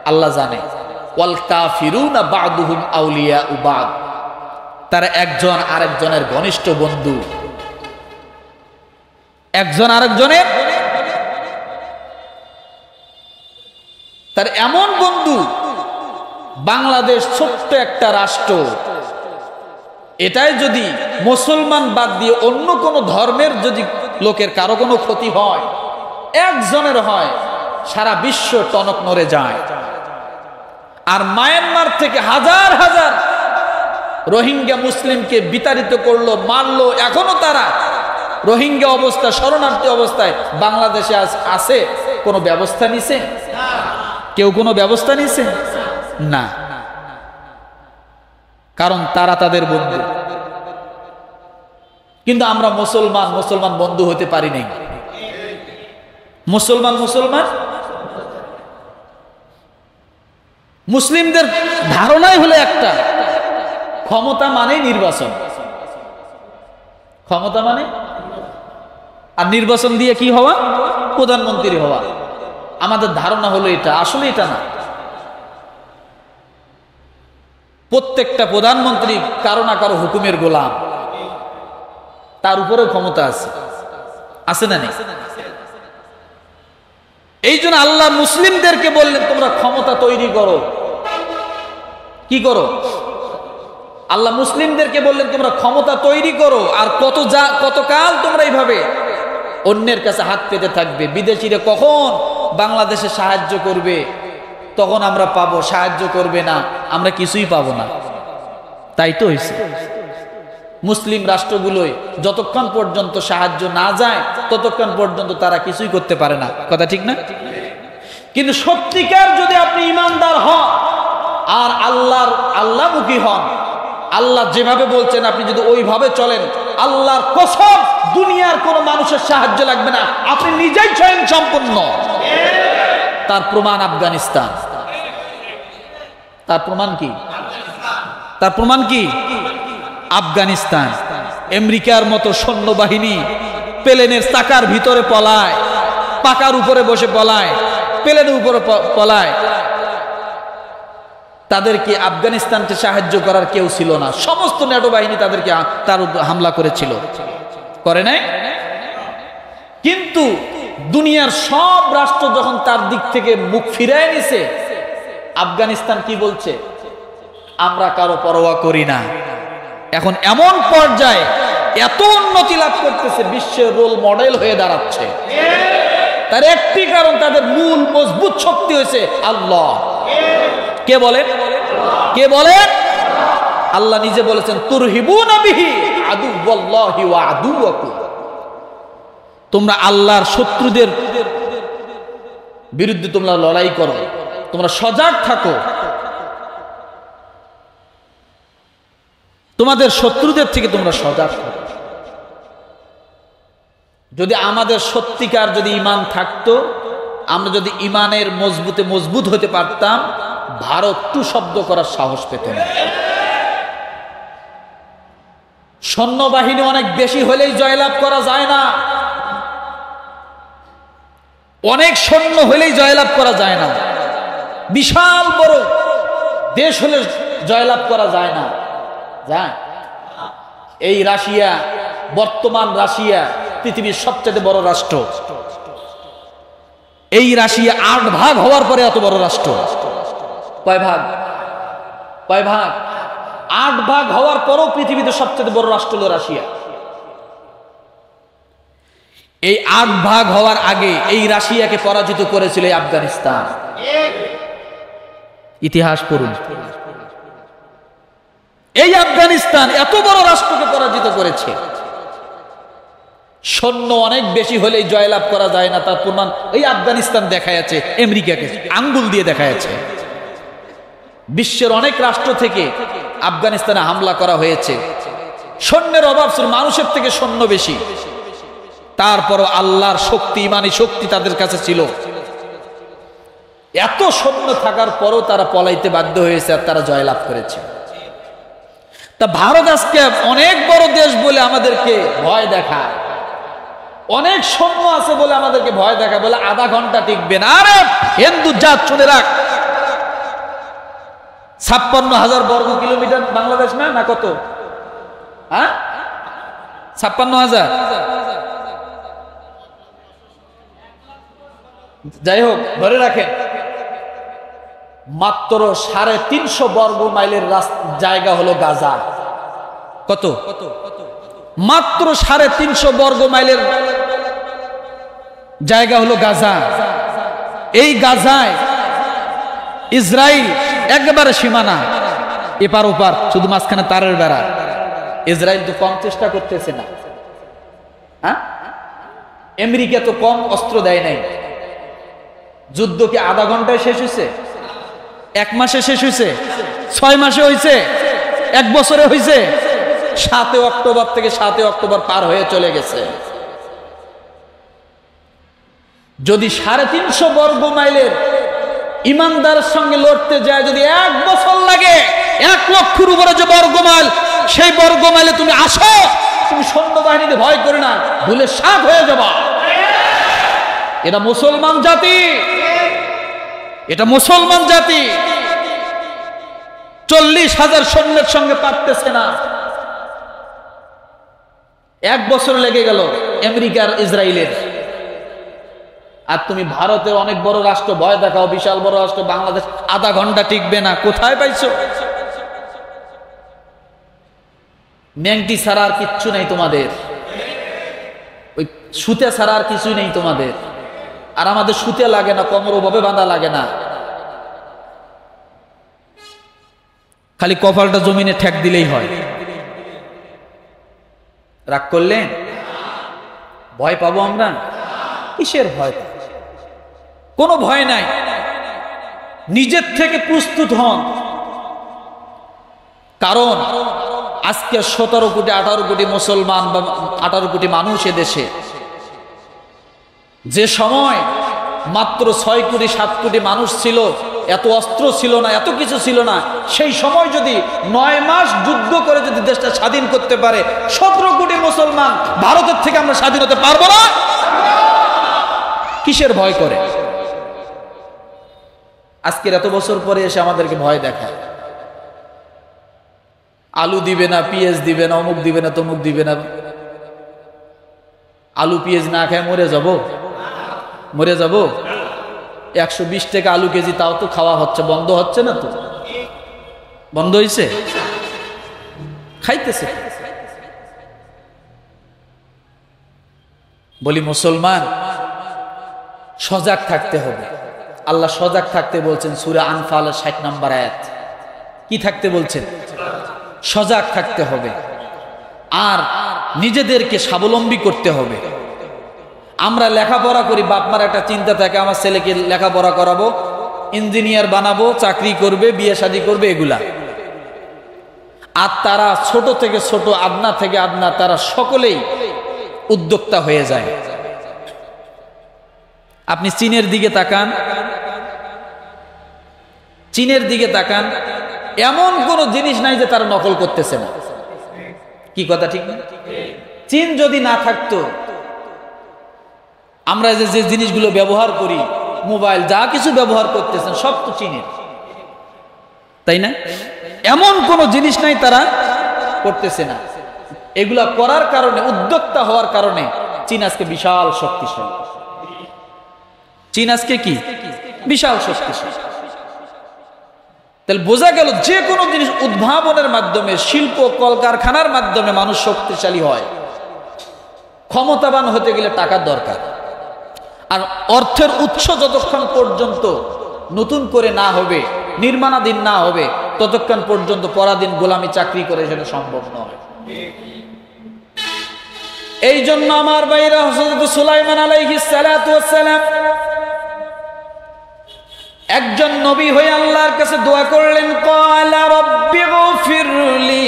আল্লাহ জানে। ওয়াল কাফিরুনা বা'দুহুম আউলিয়াউ বা'দ, তারা একজন আরেকজনের ঘনিষ্ঠ বন্ধু, একজন আরেকজনের তার এমন বন্ধু। বাংলাদেশ ছোট্ট একটা রাষ্ট্র, এটাই যদি মুসলমান বাদ দিয়ে অন্য কোনো ধর্মের যদি লোকের কারো কোনো ক্ষতি হয়, একজনের হয়, সারা বিশ্ব টনক নড়ে যায়। আর মায়ানমার থেকে হাজার হাজার রোহিঙ্গা মুসলিমকে বিতাড়িত করলো, মারলো, এখনো তারা রোহিঙ্গা অবস্থা, শরণার্থী অবস্থায় বাংলাদেশে আছে। কোনো ব্যবস্থা নিছে? কেউ কোনো ব্যবস্থা নিছে না, কারণ তারা তাদের বন্ধু। কিন্তু আমরা মুসলমান মুসলমান বন্ধু হতে পারি নাই। মুসলমান মুসলিমদের ধারণাই হলো একটা, ক্ষমতা মানে নির্বাচন, ক্ষমতা মানে, আর নির্বাচন দিয়ে কি হওয়া? প্রধানমন্ত্রী হওয়া। আমাদের ধারণা হলো এটা, আসলে এটা না। প্রত্যেকটা প্রধানমন্ত্রী কারো না কারো হুকুমের গোলাম, তার উপরেও ক্ষমতা আছে না নেই? এই জন্য আল্লাহ মুসলিমদেরকে বললেন তোমরা ক্ষমতা তৈরি করো। কি করো? আল্লাহ মুসলিমদেরকে বললেন তোমরা ক্ষমতা তৈরি করো। আর কতকাল তোমরা এইভাবে অন্যের কাছে হাত পেতে থাকবে? বিদেশিরা কখন বাংলাদেশে সাহায্য করবে তখন আমরা পাবো, সাহায্য করবে না আমরা কিছুই পাবো না। তাই তো হয়েছে। মুসলিম রাষ্ট্রগুলোয় যতক্ষণ পর্যন্ত সাহায্য না যায় ততক্ষণ পর্যন্ত তারা কিছুই করতে পারে না, কথা ঠিক না? কিন্তু সত্যিকার যদি আপনি ইমানদার হন আর আল্লাহমুখী হন, আল্লাহ যেভাবে বলছেন আপনি যদি ওইভাবে চলেন, আল্লাহর কসম দুনিয়ার কোন মানুষের সাহায্য লাগবে না, আপনি নিজেই স্বয়ং সম্পূর্ণ। তার প্রমাণ আফগানিস্তান। তার প্রমাণ কি? তার প্রমাণ কি? আফগানিস্তান। আমেরিকার মতো সৈন্যবাহিনী প্লেনের চাকার ভিতরে পলায়, পাকার উপরে বসে পলায়, প্লেনের উপরে পলায়। তাদেরকে আফগানিস্তানকে সাহায্য করার কেউ ছিল না, সমস্ত ন্যাটো বাহিনী তাদেরকে তার উপর হামলা করেছিল, করে নাই? কিন্তু দুনিয়ার সব রাষ্ট্র যখন তার দিক থেকে মুখ ফিরায় নিছে, আফগানিস্তান কি বলছে? আমরা কারো পরোয়া করি না। এখন এমন পর্যায়ে এত উন্নতি লাভ করতেছে, বিশ্বের রোল মডেল হয়ে দাঁড়াচ্ছে। তার একটি কারণ তাদের মূল মজবুত শক্তি হয়েছে আল্লাহ। কে বলেন? কে বলেন? আল্লাহ নিজে বলেছেন তুরহিবুনা বিহি আদুওয়াল্লাহি ওয়া আদুওয়াকুম, তোমরা আল্লাহর শত্রুদের বিরুদ্ধে তোমরা লড়াই করো, তোমরা সজাগ থাকো, তোমাদের শত্রুদের থেকে তোমরা সজাগ থাকো। যদি আমাদের সত্যিকার যদি ঈমান থাকতো, আমরা যদি ঈমানের মজবুত হতে পারতাম, ভারত টু শব্দ করার সাহস পেত না। সৈন্যবাহিনী অনেক বেশি হলেই জয়লাভ করা যায় না, অনেক সৈন্য হলেই জয়লাভ করা যায় না, বিশাল বড় দেশ হলে জয়লাভ করা যায় না। যায়? এই রাশিয়া, বর্তমান রাশিয়া পৃথিবীর সবচেয়ে বড় রাষ্ট্র। এই রাশিয়া 8 ভাগ হওয়ার পরে এত বড় রাষ্ট্র। কয় ভাগ? 8 ভাগ হওয়ার পরও পৃথিবীতে সবচেয়ে বড় রাষ্ট্র হলো রাশিয়া। এই 8 ভাগ হওয়ার আগে এই রাশিয়াকে পরাজিত করেছিল আফগানিস্তান। ইতিহাস পড়ুন। আফগানিস্তান এত বড় রাষ্ট্রকে পরাজিত করেছে। সৈন্য অনেক বেশি হলেই জয়লাভ করা যায় না, তার প্রমাণ এই আফগানিস্তান দেখা যাচ্ছে, আমেরিকাকে আঙ্গুল দিয়ে দেখা যাচ্ছে। বিশ্বের অনেক রাষ্ট্র থেকে আফগানিস্তানে হামলা করা হয়েছে, সৈন্যের অভাব ছিল, মানুষের থেকে সৈন্য বেশি, তারপরও আল্লাহর শক্তি, ইমানি শক্তি তাদের কাছে ছিল। এত সৈন্য থাকার পরও তারা পলাইতে বাধ্য হয়েছে আর তারা জয়লাভ করেছে। তা ভারত আজকে অনেক বড় দেশ বলে আমাদেরকে ভয় দেখায়, অনেক সৈন্য আছে বলে আমাদেরকে ভয় দেখায়, বলে আধা ঘন্টা টিকবে না। আরে হিন্দু জাত শুনে রাখ, 56,000 বর্গ কিলোমিটার বাংলাদেশ না, না কত? হ্যাঁ, 56,000। যাই হোক, ধরে রাখেন মাত্র 350 বর্গ মাইলের জায়গা হলো গাজা। কত? মাত্র 350 বর্গ মাইলের জায়গা হলো গাজা। এই গাজায় ইসরায়েল একেবারে সীমানা, এপার ওপার, শুধু মাঝখানে তারের বেড়া। ইসরায়েল তো কম চেষ্টা করতেছে না, হ্যাঁ? আমেরিকা তো কম অস্ত্র দেয় নাই। যুদ্ধ কি আধা ঘন্টায় শেষ হয়েছে? 1 মাসে শেষ হয়েছে? 6 মাসে হয়েছে? 1 বছরে হয়েছে? 7 অক্টোবর থেকে 7 অক্টোবর পার হয়ে চলে গেছে। যদি 350 বর্গ মাইলের ইমানদারের সঙ্গে লড়তে যায়, যদি 1 বছর লাগে, 1 লক্ষের উপরে যে বর্গ মাইল, সেই বর্গ মাইলে তুমি আসো, তুমি সৈন্যবাহিনীতে ভয় করে না, ভুলে 7 হয়ে যাবা। এটা মুসলমান জাতি, এটা মুসলমান জাতি 40,000 সৈন্যের সঙ্গে পারতেছে না। 1 বছর লেগে গেল আমেরিকার ইসরায়েলের। আর তুমি ভারতের অনেক বড় রাষ্ট্র ভয় দেখাও, বিশাল বড় রাষ্ট্র, বাংলাদেশ আধা ঘন্টা টিকবে না। কোথায় পাইছো? ম্যাংটি ছাড়া আর কিচ্ছু নেই তোমাদের, ওই সুতে ছাড়া আর কিছুই নেই তোমাদের। আর আমাদের সুতে লাগে না, কোমর ওভাবে বাঁধা লাগে না, খালি কপালটা জমিনে ঠেক দিলেই হয়। রাগ করলেন? ভয় পাবো আমরা? কিসের ভয়? কোনো ভয় নাই, নিজের থেকে প্রস্তুত হন। কারণ আজকে 17 কোটি 18 কোটি মুসলমান বা 18 কোটি মানুষ এদেশে, যে সময় মাত্র 6 কোটি 7 কোটি মানুষ ছিল, এত অস্ত্র ছিল না, এত কিছু ছিল না, সেই সময় যদি 9 মাস যুদ্ধ করে যদি দেশটা স্বাধীন করতে পারে 17 কোটি মুসলমান, ভারতের থেকে আমরা স্বাধীন হতে পারবো না? কিসের ভয় করে? আজকের এত বছর পরে এসে আমাদেরকে ভয় দেখায়, আলু দিবে না, পেঁয়াজ দিবে না, অমুক দিবে না, তমুক দিবে না। আলু পেঁয়াজ না খায় মরে যাব? মরে যাব? 120 টাকা আলু কেজি, তাও তো খাওয়া হচ্ছে, বন্ধ হচ্ছে না তো? বন্ধ হয়েছে? খাইতেছে। বলি মুসলমান, সজাগ থাকতে হবে। আল্লাহ সজাগ থাকতে বলছেন সূরা আনফালের 60 নম্বর আয়াত। কি থাকতে বলছেন? সজাগ থাকতে হবে, আর নিজেদেরকে স্বাবলম্বী করতে হবে। আমরা লেখাপড়া করি, বাপ মার একটা চিন্তা থাকে, আমার ছেলেকে লেখাপড়া করাবো, ইঞ্জিনিয়ার বানাবো, চাকরি করবে, বিয়ে শাদী করবে, এগুলা। আর তারা ছোট থেকে ছোট, আদনা থেকে আদনা, তারা সকলেই উদ্যোক্তা হয়ে যায়। আপনি চীনের দিকে তাকান, চীনের দিকে তাকান, এমন কোন জিনিস নাই যে তারা নকল করতেছে না। কি কথা ঠিক না? চীন যদি না থাকতো, আমরা যে জিনিসগুলো ব্যবহার করি, মোবাইল, যা কিছু ব্যবহার করতেছেন, সব তো চীনের, তাই না? এমন কোন জিনিস নাই তারা করতেছে না। এগুলা করার কারণে, উদ্যোক্তা হওয়ার কারণে চীন আজকে বিশাল শক্তিশালী। চীন আজকে কি বিশাল শক্তিশালী। তাহলে বোঝা গেল, যে কোনো জিনিস উদ্ভাবনের মাধ্যমে, শিল্প কলকারখানার মাধ্যমে মানুষ শক্তিশালী হয়। ক্ষমতাবান হতে গেলে টাকার দরকার, আর অর্থের উৎস যতক্ষণ পর্যন্ত নতুন করে না হবে, নির্মাণাধীন না হবে, ততক্ষণ পর্যন্ত পরাধীন গোলামি চাকরি করে সেটা সম্ভব নয়। এই জন্য আমার ভাইরা হযরত সুলাইমান আলাইহিস সালাতু ওয়াস সালাম একজন নবী হয়ে আল্লাহর কাছে দোয়া করলেন, ক্বালা রাব্বি গফিরলি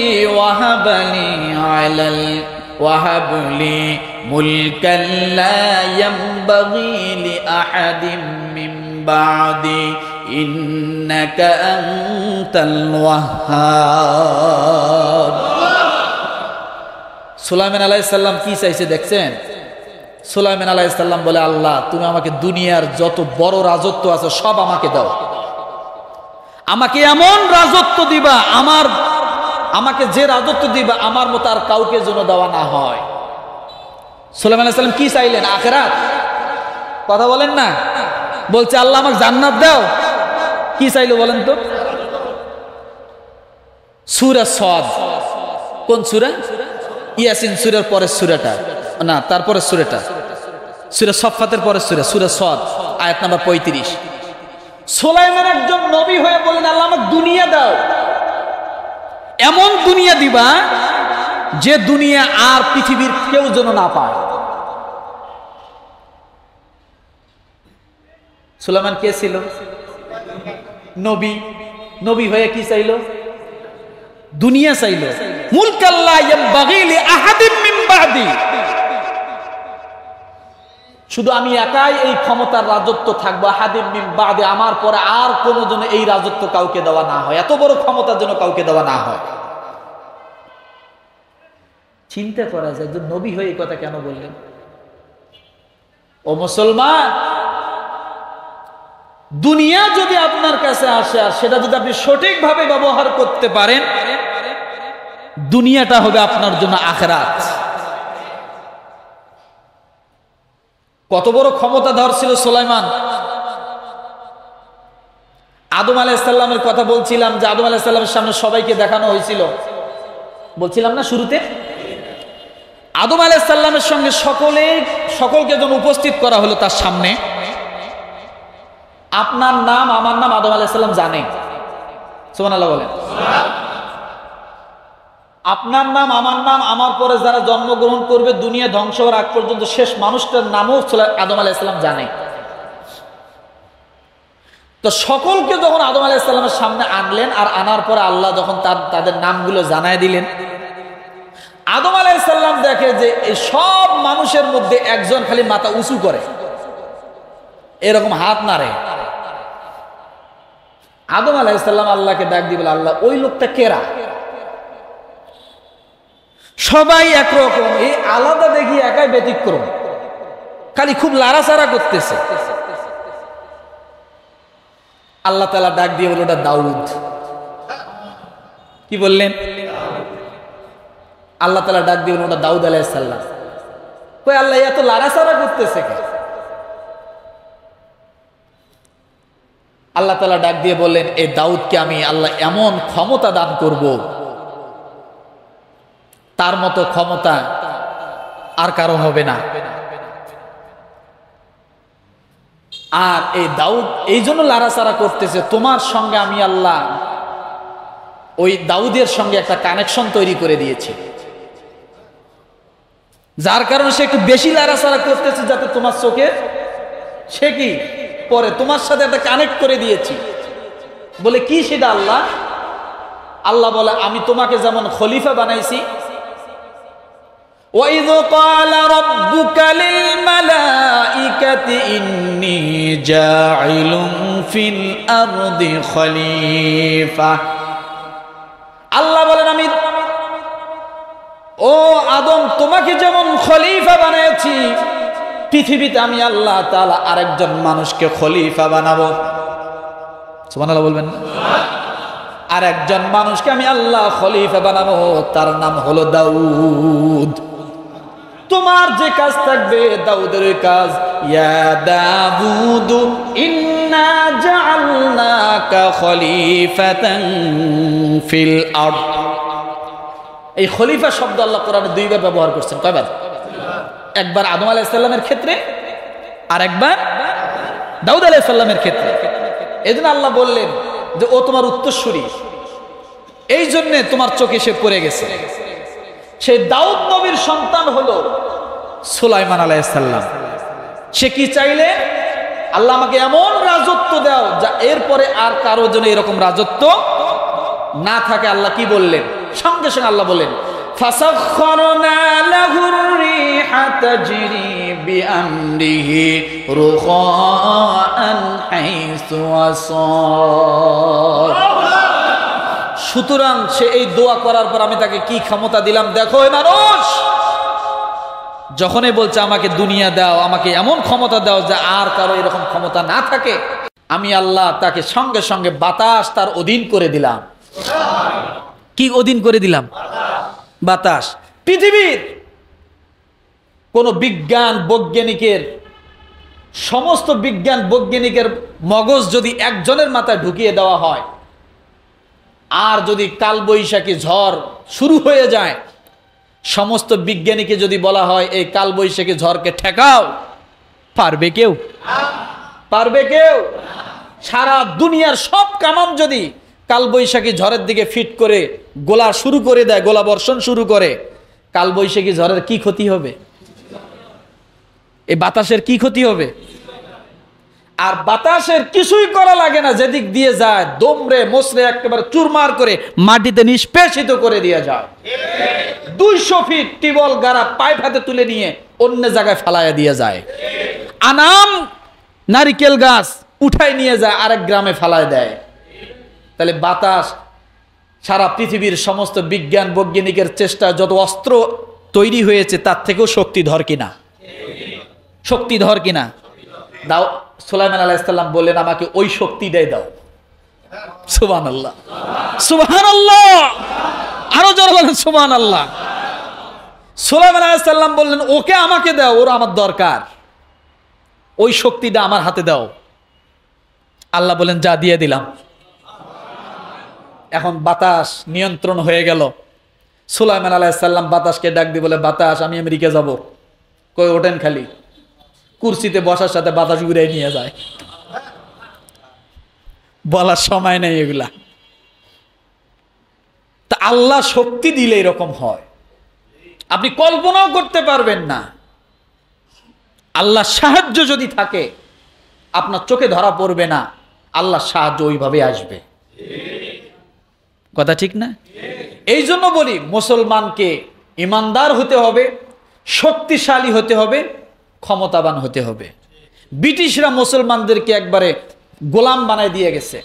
ওয়াহাবলি মুলকান লা ইয়ানবাগি লিআহাদিন মিন বা'দি ইন্নাকা আনতাল ওয়াহ্হাব। সুলাইমান আলাইহিস সালাম কি চাইছে দেখছেন? সুলাইমান আলাইহিস সালাম বলে, আল্লাহ তুমি আমাকে দুনিয়ার যত বড় রাজত্ব আছে সব আমাকে দাও, আমাকে এমন রাজত্ব দিবা, আমাকে যে রাজত্ব দিবা আমার মতো আর কাউকে যেন দেওয়া না হয়। সুলাইমান আলাইহিস সালাম কি চাইলেন? আখিরাত। কথা বলেন না, বলছে আল্লাহ আমাকে জান্নাত দাও। কি চাইলো বলেন তো? সূরা সাদ। কোন সূরা? ইয়াসিন সূরার পরের সূরাটা না, তারপরে সূরাটা সূরা সাফফাতের পরের সূরা, সূরা সাদ আয়াত নাম্বার 35। সুলাইমান একজন নবী হয়ে বলেন, আল্লাহ আমাকে দুনিয়া দাও, এমন দুনিয়া দিবা যে দুনিয়া আর পৃথিবীর কেউ যেন না পায়। সুলাইমান কে ছিল? নবী। নবী হয়ে কি চাইলো? দুনিয়া চাইলো। মুলকান লা ইয়ানবাগি লিআহাদিন মিন বা'দি, শুধু আমি একাই এই ক্ষমতার রাজত্ব থাকবো, আহাদিন মিন বা'দি, আমার পরে আর কোনো জন্য এই রাজত্ব কাউকে দেওয়া না হয়, এত বড় ক্ষমতার জন্য কাউকে দেওয়া না হয়। চিন্তা করা যায় যে নবী হয়ে এই কথা কেন বললেন? ও মুসলমান, দুনিয়া যদি আপনার কাছে আসে আর সেটা যদি আপনি সঠিকভাবে ব্যবহার করতে পারেন, দুনিয়াটা হবে আপনার জন্য আখিরাত। কত বড় ক্ষমতাধর ছিল সুলাইমান। আদম আলাইহিস সালামের কথা বলছিলাম যে আদম আলাইহিস সালামের সামনে সবাইকে দেখানো হয়েছিল, বলছিলাম না শুরুতে? আদম আলাইহিস সালামের সঙ্গে সকলকে যখন উপস্থিত করা হলো তার সামনে, আপনার নাম আমার নাম আদম আলাইহিস সালাম জানে। সুবহানাল্লাহ বলেন। আপনার নাম আমার নাম, আমার পরে যারা জন্মগ্রহণ করবে দুনিয়া ধ্বংস হওয়ার আগ পর্যন্ত শেষ মানুষটার নামও আদম আলাইহিস সালাম জানে। তো সকলকে যখন আদম আলাইহিস সালামের সামনে আনলেন, আর আনার পরে আল্লাহ যখন তাদের নামগুলো জানায় দিলেন, আদম আলাইহিস সালাম দেখে যে এই সব মানুষের মধ্যে একজন খালি মাথা উঁচু করে, এরকম হাত নাড়ে। আদম আলাইহিস সালাম আল্লাহকে ডাক দিয়ে বলে, আল্লাহ ওই লোকটা কেরা? সবাই একরকম, এই আলাদা দেখি একাই ব্যতিক্রম, খালি খুব লাড়াচাড়া করতেছে। আল্লাহ তাআলা ডাক দিয়ে বলে, ওটা দাউদ। কি বললেন? আল্লাহ তাআলা ডাক দিয়ে বলে, ওটা দাউদ আলাইহিস সালাম। কই আল্লাহ এত লাড়াচাড়া করতেছে কে? আল্লাহ তাআলা ডাক দিয়ে বললেন, এই দাউদকে আমি আল্লাহ এমন ক্ষমতা দান করব, তার মতো ক্ষমতা আর কারো হবে না। আর এই দাউদ এই জন্য লাড়াচাড়া করতেছে, তোমার সঙ্গে আমি আল্লাহ ওই দাউদের সঙ্গে একটা কানেকশন তৈরি করে দিয়েছি, যার কারণে সে একটু বেশি লাড়াচাড়া করতেছে, যাতে তোমার চোখে সে কি পরে তোমার সাথে একটা কানেক্ট করে দিয়েছি। বলে কি সেটা আল্লাহ? আল্লাহ বলে, আমি তোমাকে যেমন খলিফা বানাইছি, وَإِذْ قَالَ رَبُّكَ لِلْمَلَائِكَةِ إِنِّي جَاعِلٌ فِي الْأَرْضِ خَلِيفَةً। আল্লাহ বলেন, আমি ও আদম তোমাকে যেমন খলিফা বানিয়েছি, পৃথিবীতে আমি আল্লাহ তাআলা আরেকজন মানুষকে খলিফা বানাবো। সুবহানাল্লাহ বলবেন না? আরেকজন মানুষকে আমি আল্লাহ খলিফা বানাবো, তার নাম হলো দাউদ। তোমার যে কাজ থাকবে দাউদের কাজ, ইয়া দাউদ ইন্না জাআলনাকা খলিফাতান ফিল আরদ। এই খলিফা শব্দ আল্লাহ কোরআনে দুইবার ব্যবহার করছেন। কয়বার? একবার আদম আলাইহিস সালামের ক্ষেত্রে, আর একবার দাউদ আলাইহিস সালামের ক্ষেত্রে। এজন্য আল্লাহ বললেন যে ও তোমার উত্তরসূরি, এই জন্য তোমার চোখে সে পড়ে গেছে। সেই দাউদ নবীর সন্তান হলো সুলাইমান আলাইহিস সালাম। সে কি চাইলে, আল্লাহ আমাকে এমন রাজত্ব দাও যা এরপরে আর কারো জন্য এরকম রাজত্ব না থাকে। আল্লাহ কি বললেন? সঙ্গে সঙ্গে আল্লাহ বলেন ফাসাখখারনা লাহুর রিহা তাজরি বিআমরিহি রুখাআন হাইসু আসাদ। সুতরাং সে এই দোয়া করার পর আমি তাকে কি ক্ষমতা দিলাম দেখো। এই মানুষ যখনই বলছে আমাকে দুনিয়া দাও, আমাকে এমন ক্ষমতা দাও যে আর কারো এরকম ক্ষমতা না থাকে, আমি আল্লাহ তাকে সঙ্গে সঙ্গে বাতাস তার অধীন করে দিলাম। কি অধীন করে দিলাম? বাতাস। পৃথিবীর কোন বিজ্ঞান বৈজ্ঞানিকের, সমস্ত বিজ্ঞান বৈজ্ঞানিকের মগজ যদি একজনের মাথায় ঢুকিয়ে দেওয়া হয়, আর যদি কালবৈশাখী ঝড় শুরু হয়ে যায়, সমস্ত বিজ্ঞানীকে যদি বলা হয় এই কালবৈশাখী ঝড়কে ঠেকাও, পারবে কেউ? পারবে কেউ? সারা দুনিয়ার সব কামান যদি কালবৈশাখী ঝড়ের দিকে ফিট করে গোলা শুরু করে দেয়, গোলা বর্ষণ শুরু করে, কালবৈশাখী ঝড়ের কি ক্ষতি হবে? এই বাতাসের কি ক্ষতি হবে? আর বাতাসের কিছুই করা লাগে না, যেদিক দিয়ে যায় দমরে মসরে একেবারে চুরমার করে মাটিতে নিষ্পেষিত করে দিয়ে যায়। 200 ফিট টিবল গাড়া পাইপ হাতে তুলে নিয়ে অন্য জায়গায় ফালাইয়া দিয়ে যায়। আনাম নারিকেল গাছ উঠাই নিয়ে যায় আরেক গ্রামে ফালায় দেয়। তাহলে বাতাস সারা পৃথিবীর সমস্ত বিজ্ঞান বৈজ্ঞানিকের চেষ্টা যত অস্ত্র তৈরি হয়েছে তার থেকেও শক্তিধর কিনা? শক্তিধর কিনা? দাও। সুলাইমান আলাইহিস সালাম বললেন আমাকে ওই শক্তিটাই দাও। সুবহানাল্লাহ, সুবহানাল্লাহ, আরো জোরে বলেন সুবহানাল্লাহ। সুলাইমান আলাইহিস সালাম বললেন ওকে আমাকে দাও, ওর আমার দরকার, ওই শক্তিটা আমার হাতে দাও। আল্লাহ বলেন যা দিয়ে দিলাম। এখন বাতাস নিয়ন্ত্রণ হয়ে গেল। সুলাইমান আলাইহিস সালাম বাতাসকে ডাক দিয়ে বলে বাতাস আমি আমেরিকা যাব। কই ওঠেন খালি। কুরসিতে বসার সাথে বাতাস ঘুরে নিয়ে যায়। বলার সময় নেই এগুলা। তা আল্লাহ শক্তি দিলে এরকম হয়, আপনি কল্পনাও করতে পারবেন না। আল্লাহ সাহায্য যদি থাকে আপনার চোখে ধরা পড়বে না, আল্লাহ সাহায্য ওইভাবে আসবে। কথা ঠিক না? এই জন্য বলি মুসলমানকে ইমানদার হতে হবে, শক্তিশালী হতে হবে, ক্ষমতাবান হতে হবে। ব্রিটিশরা মুসলমানদেরকে একবারে গোলাম বানায় দিয়ে গেছে।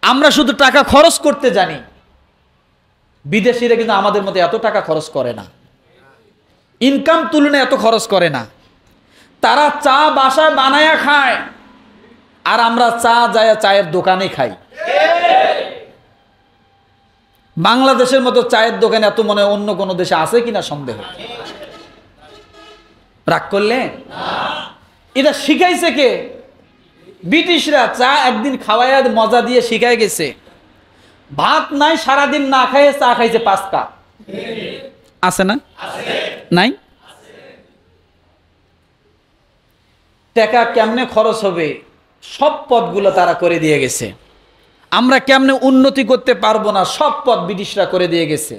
আমরা শুধু টাকা খরচ করতে জানি, বিদেশিরা কিন্তু আমাদের মতো এত টাকা খরচ করে না, ইনকাম তুলনায় এত খরচ করে না। তারা চা বাসায় বানায়া খায়, আর আমরা চা যায় চায়ের দোকানে খাই। বাংলাদেশের মতো চায়ের দোকানে এত মনে হয় অন্য কোনো দেশে আছে কিনা সন্দেহ। রাগ করলে? এটা শিখাইছে কে? ব্রিটিশরা। চা একদিন খাওয়াইয়া মজা দিয়ে শিখাই গেছে। ভাত নাই, সারাদিন না খাইয়ে চা খাইছে 5 কাপ। আছে না? নাই? টাকা কেমনে খরচ হবে সব পথগুলো তারা করে দিয়ে গেছে। আমরা কেমনে উন্নতি করতে পারবো না সব পথ ব্রিটিশরা করে দিয়ে গেছে।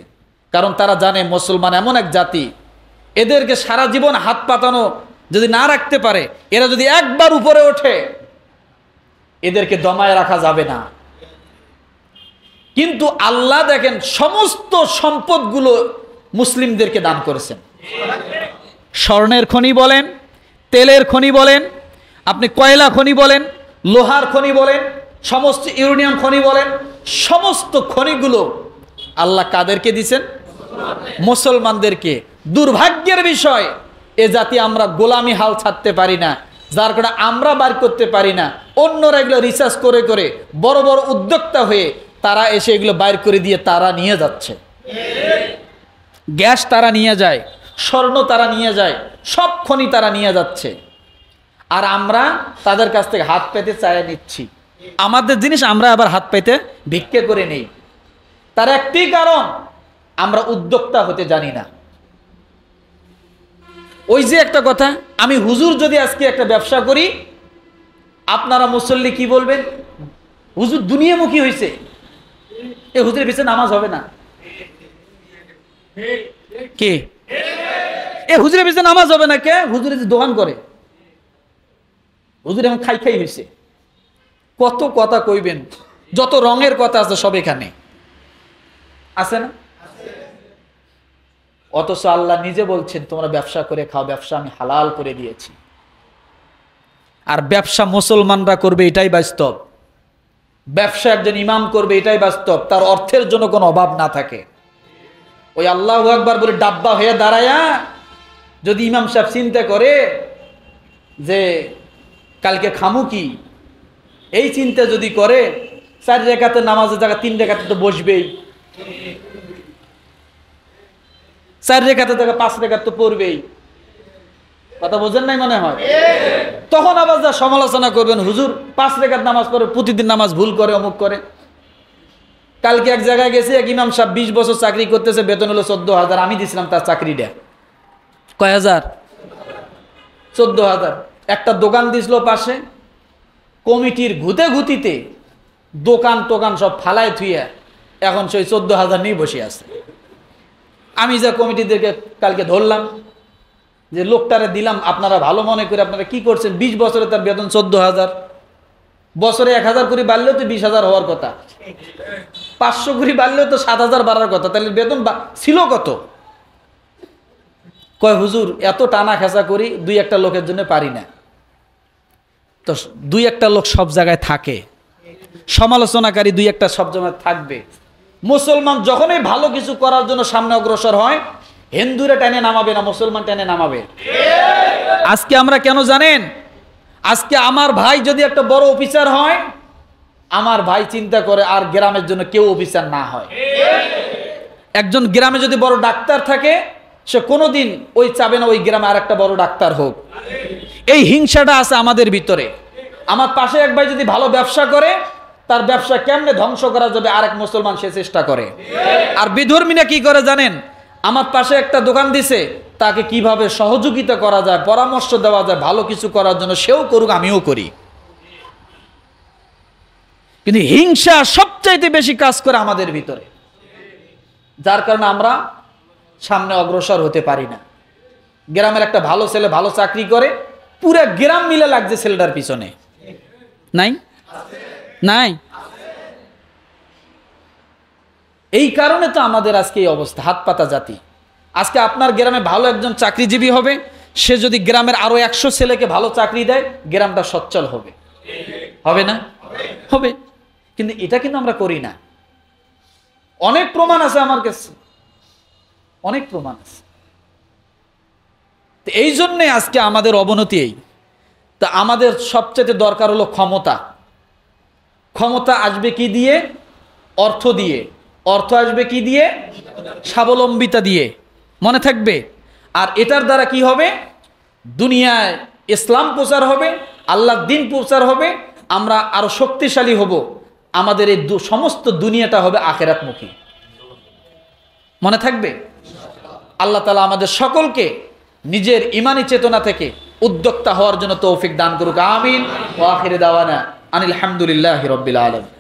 কারণ তারা জানে মুসলমান এমন এক জাতি, এদেরকে সারা জীবন হাত পাতানো যদি না রাখতে পারে, এরা যদি একবার উপরে ওঠে এদেরকে দমায় রাখা যাবে না। কিন্তু আল্লাহ দেখেন সমস্ত সম্পদগুলো মুসলিমদেরকে দান করেছেন। স্বর্ণের খনি বলেন, তেলের খনি বলেন, আপনি কয়লা খনি বলেন, লোহার খনি বলেন, সমস্ত ইউরেনিয়াম খনি বলেন, সমস্ত খনিগুলো আল্লাহ কাদেরকে দিয়েছেন? মুসলমানদেরকে। দুর্ভাগ্যের বিষয় এ জাতি আমরা গোলামি হাল ছাড়তে পারি না, যার কারণে আমরা বার করতে পারি না। অন্যরা এগুলো রিসার্চ করে করে বড় বড় উদ্যোক্তা হয়ে তারা এসে এগুলো বাইর করে দিয়ে তারা নিয়ে যাচ্ছে। গ্যাস তারা নিয়ে যায়, স্বর্ণ তারা নিয়ে যায়, সব খনি তারা নিয়ে যাচ্ছে, আর আমরা তাদের কাছ থেকে হাত পেতে চাইয়ে নিচ্ছি। আমাদের জিনিস আমরা আবার হাত পেতে ভিক্ষে করে নেই। তার একটি কারণ, আমরা উদ্যোক্তা হতে জানি না। ওই যে একটা কথা, আমি হুজুর যদি আজকে একটা ব্যবসা করি, আপনারা মুসল্লি কি বলবেন? হুজুর দুনিয়ামুখী হয়েছে, এ হুজুরের পিছনে নামাজ হবে না। কে এ হুজুরের পিছনে নামাজ হবে না? কে? হুজুরে যে দোকান করে, হুজুর এখন খাই খাই হয়েছে। কত কথা কইবেন, যত রঙের কথা আছে সব এখানে আছে না? অথচ আল্লাহ নিজে বলছেন তোমরা ব্যবসা করে খাও, ব্যবসা আমি হালাল করে দিয়েছি। আর ব্যবসা মুসলমানরা করবে এটাই বাস্তব, ব্যবসা একজন ইমাম করবে এটাই বাস্তব, তার অর্থের জন্য কোনো অভাব না থাকে। ওই আল্লাহু আকবার বলে ডাব্বা হয়ে দাঁড়ায়া যদি ইমাম সাহেব চিন্তা করে যে কালকে খামু কি, এই চিন্তা যদি করে, 4 রাকাতের নামাজের জায়গা 3 রাকাতে তো বসবেই, 4 রাকাতের জায়গা 5 রাকাত তো পড়বেই। কথা বোঝেন নাই মনে হয়? তখন আবার যা সমালোচনা করবেন, হুজুর 5 রাকাত নামাজ পড়ে, প্রতিদিন নামাজ ভুল করে, অমুক করে। কালকে এক জায়গায় গেছে, এক ইমাম সাহেব 20 বছর চাকরি করতেছে, বেতন হলো 14,000। আমি দিছিলাম তার চাকরিটা কয় হাজার? 14,000। একটা দোকান দিছিল পাশে, কমিটির ঘুতে ঘুতিতে দোকান টোকান সব ফালায় থুইয়া এখন সেই 14,000 নিয়ে বসে আছে। আমি যা কমিটিদেরকে কালকে ধরলাম যে লোকটারে দিলাম, আপনারা ভালো মনে করে আপনারা কি করছেন? 20 বছরে তার বেতন 14,000, বছরে 1,000 করে বাড়লেও তো 20,000 হওয়ার কথা, 500 করে বাড়লেও তো 7,000 বাড়ার কথা, তাহলে বেতন ছিল কত? কয় হুজুর এত টানা খেঁচা করি, 2-1টা লোকের জন্য পারি না। তো 2-1টা লোক সব জায়গায় থাকে, সমালোচনাকারী 2-1টা সব জায়গায় থাকবে। মুসলমান যখনই ভালো কিছু করার জন্য সামনে অগ্রসর হয়, হিন্দুরা টেনে নামাবে না, মুসলমান টেনে নামাবে। আজকে আমরা কেন জানেন? আজকে আমার ভাই যদি একটা বড় অফিসার হয়, আমার ভাই চিন্তা করে আর গ্রামের জন্য কেউ অফিসার না হয়। একজন গ্রামে যদি বড় ডাক্তার থাকে, সে কোনোদিন ওই চাবে না ওই গ্রামে আর একটা বড় ডাক্তার হোক। এই হিংসাটা আছে আমাদের ভিতরে। আমার পাশে এক ভাই যদি ভালো ব্যবসা করে, তার ব্যবসা কেমনে ধ্বংস করা যাবে আরেক মুসলমান সে চেষ্টা করে। আর বিধর্মীরা কি করে জানেন? আমার পাশে একটা দোকান দিছে, তাকে কিভাবে সহযোগিতা করা যায়, পরামর্শ দেওয়া যায় ভালো কিছু করার জন্য, সেও করুক আমিও করি। কিন্তু হিংসা সবচাইতে বেশি কাজ করে আমাদের ভিতরে, যার কারণে আমরা সামনে অগ্রসর হতে পারি না। গ্রামের একটা ভালো ছেলে ভালো চাকরি করে, পুরো গ্রাম মিলে লাগছে ছেলেটার পিছনে, নাই নাই? এই কারণে তো আমাদের আজকে এই অবস্থা, হাত পাতা জাতি। আজকে আপনার গ্রামে ভালো একজন চাকরিজীবী হবে, সে যদি গ্রামের আরো 100 ছেলেকে ভালো চাকরি দেয়, গ্রামটা সচ্ছল হবে, হবে না? হবে। কিন্তু এটা কিন্তু আমরা করি না। অনেক প্রমাণ আছে আমার কাছে, অনেক প্রমাণ আছে। তো এই জন্যে আজকে আমাদের অবনতি। এই তা আমাদের সবচেয়ে দরকার হলো ক্ষমতা। ক্ষমতা আসবে কি দিয়ে? অর্থ দিয়ে। অর্থ আসবে কি দিয়ে? স্বাবলম্বিতা দিয়ে, মনে থাকবে। আর এটার দ্বারা কি হবে? দুনিয়ায় ইসলাম প্রচার হবে, আল্লাহর দ্বীন প্রচার হবে, আমরা আরো শক্তিশালী হব, আমাদের এই সমস্ত দুনিয়াটা হবে আখিরাতমুখী। মনে থাকবে? আল্লাহ তাআলা আমাদের সকলকে নিজের ঈমানী চেতনা থেকে উদ্যোক্তা হওয়ার জন্য তৌফিক দান করুক। আমিন। ওয়া আখিরু দাওয়ানা আনিল হামদুলিল্লাহি রাব্বিল আলামিন।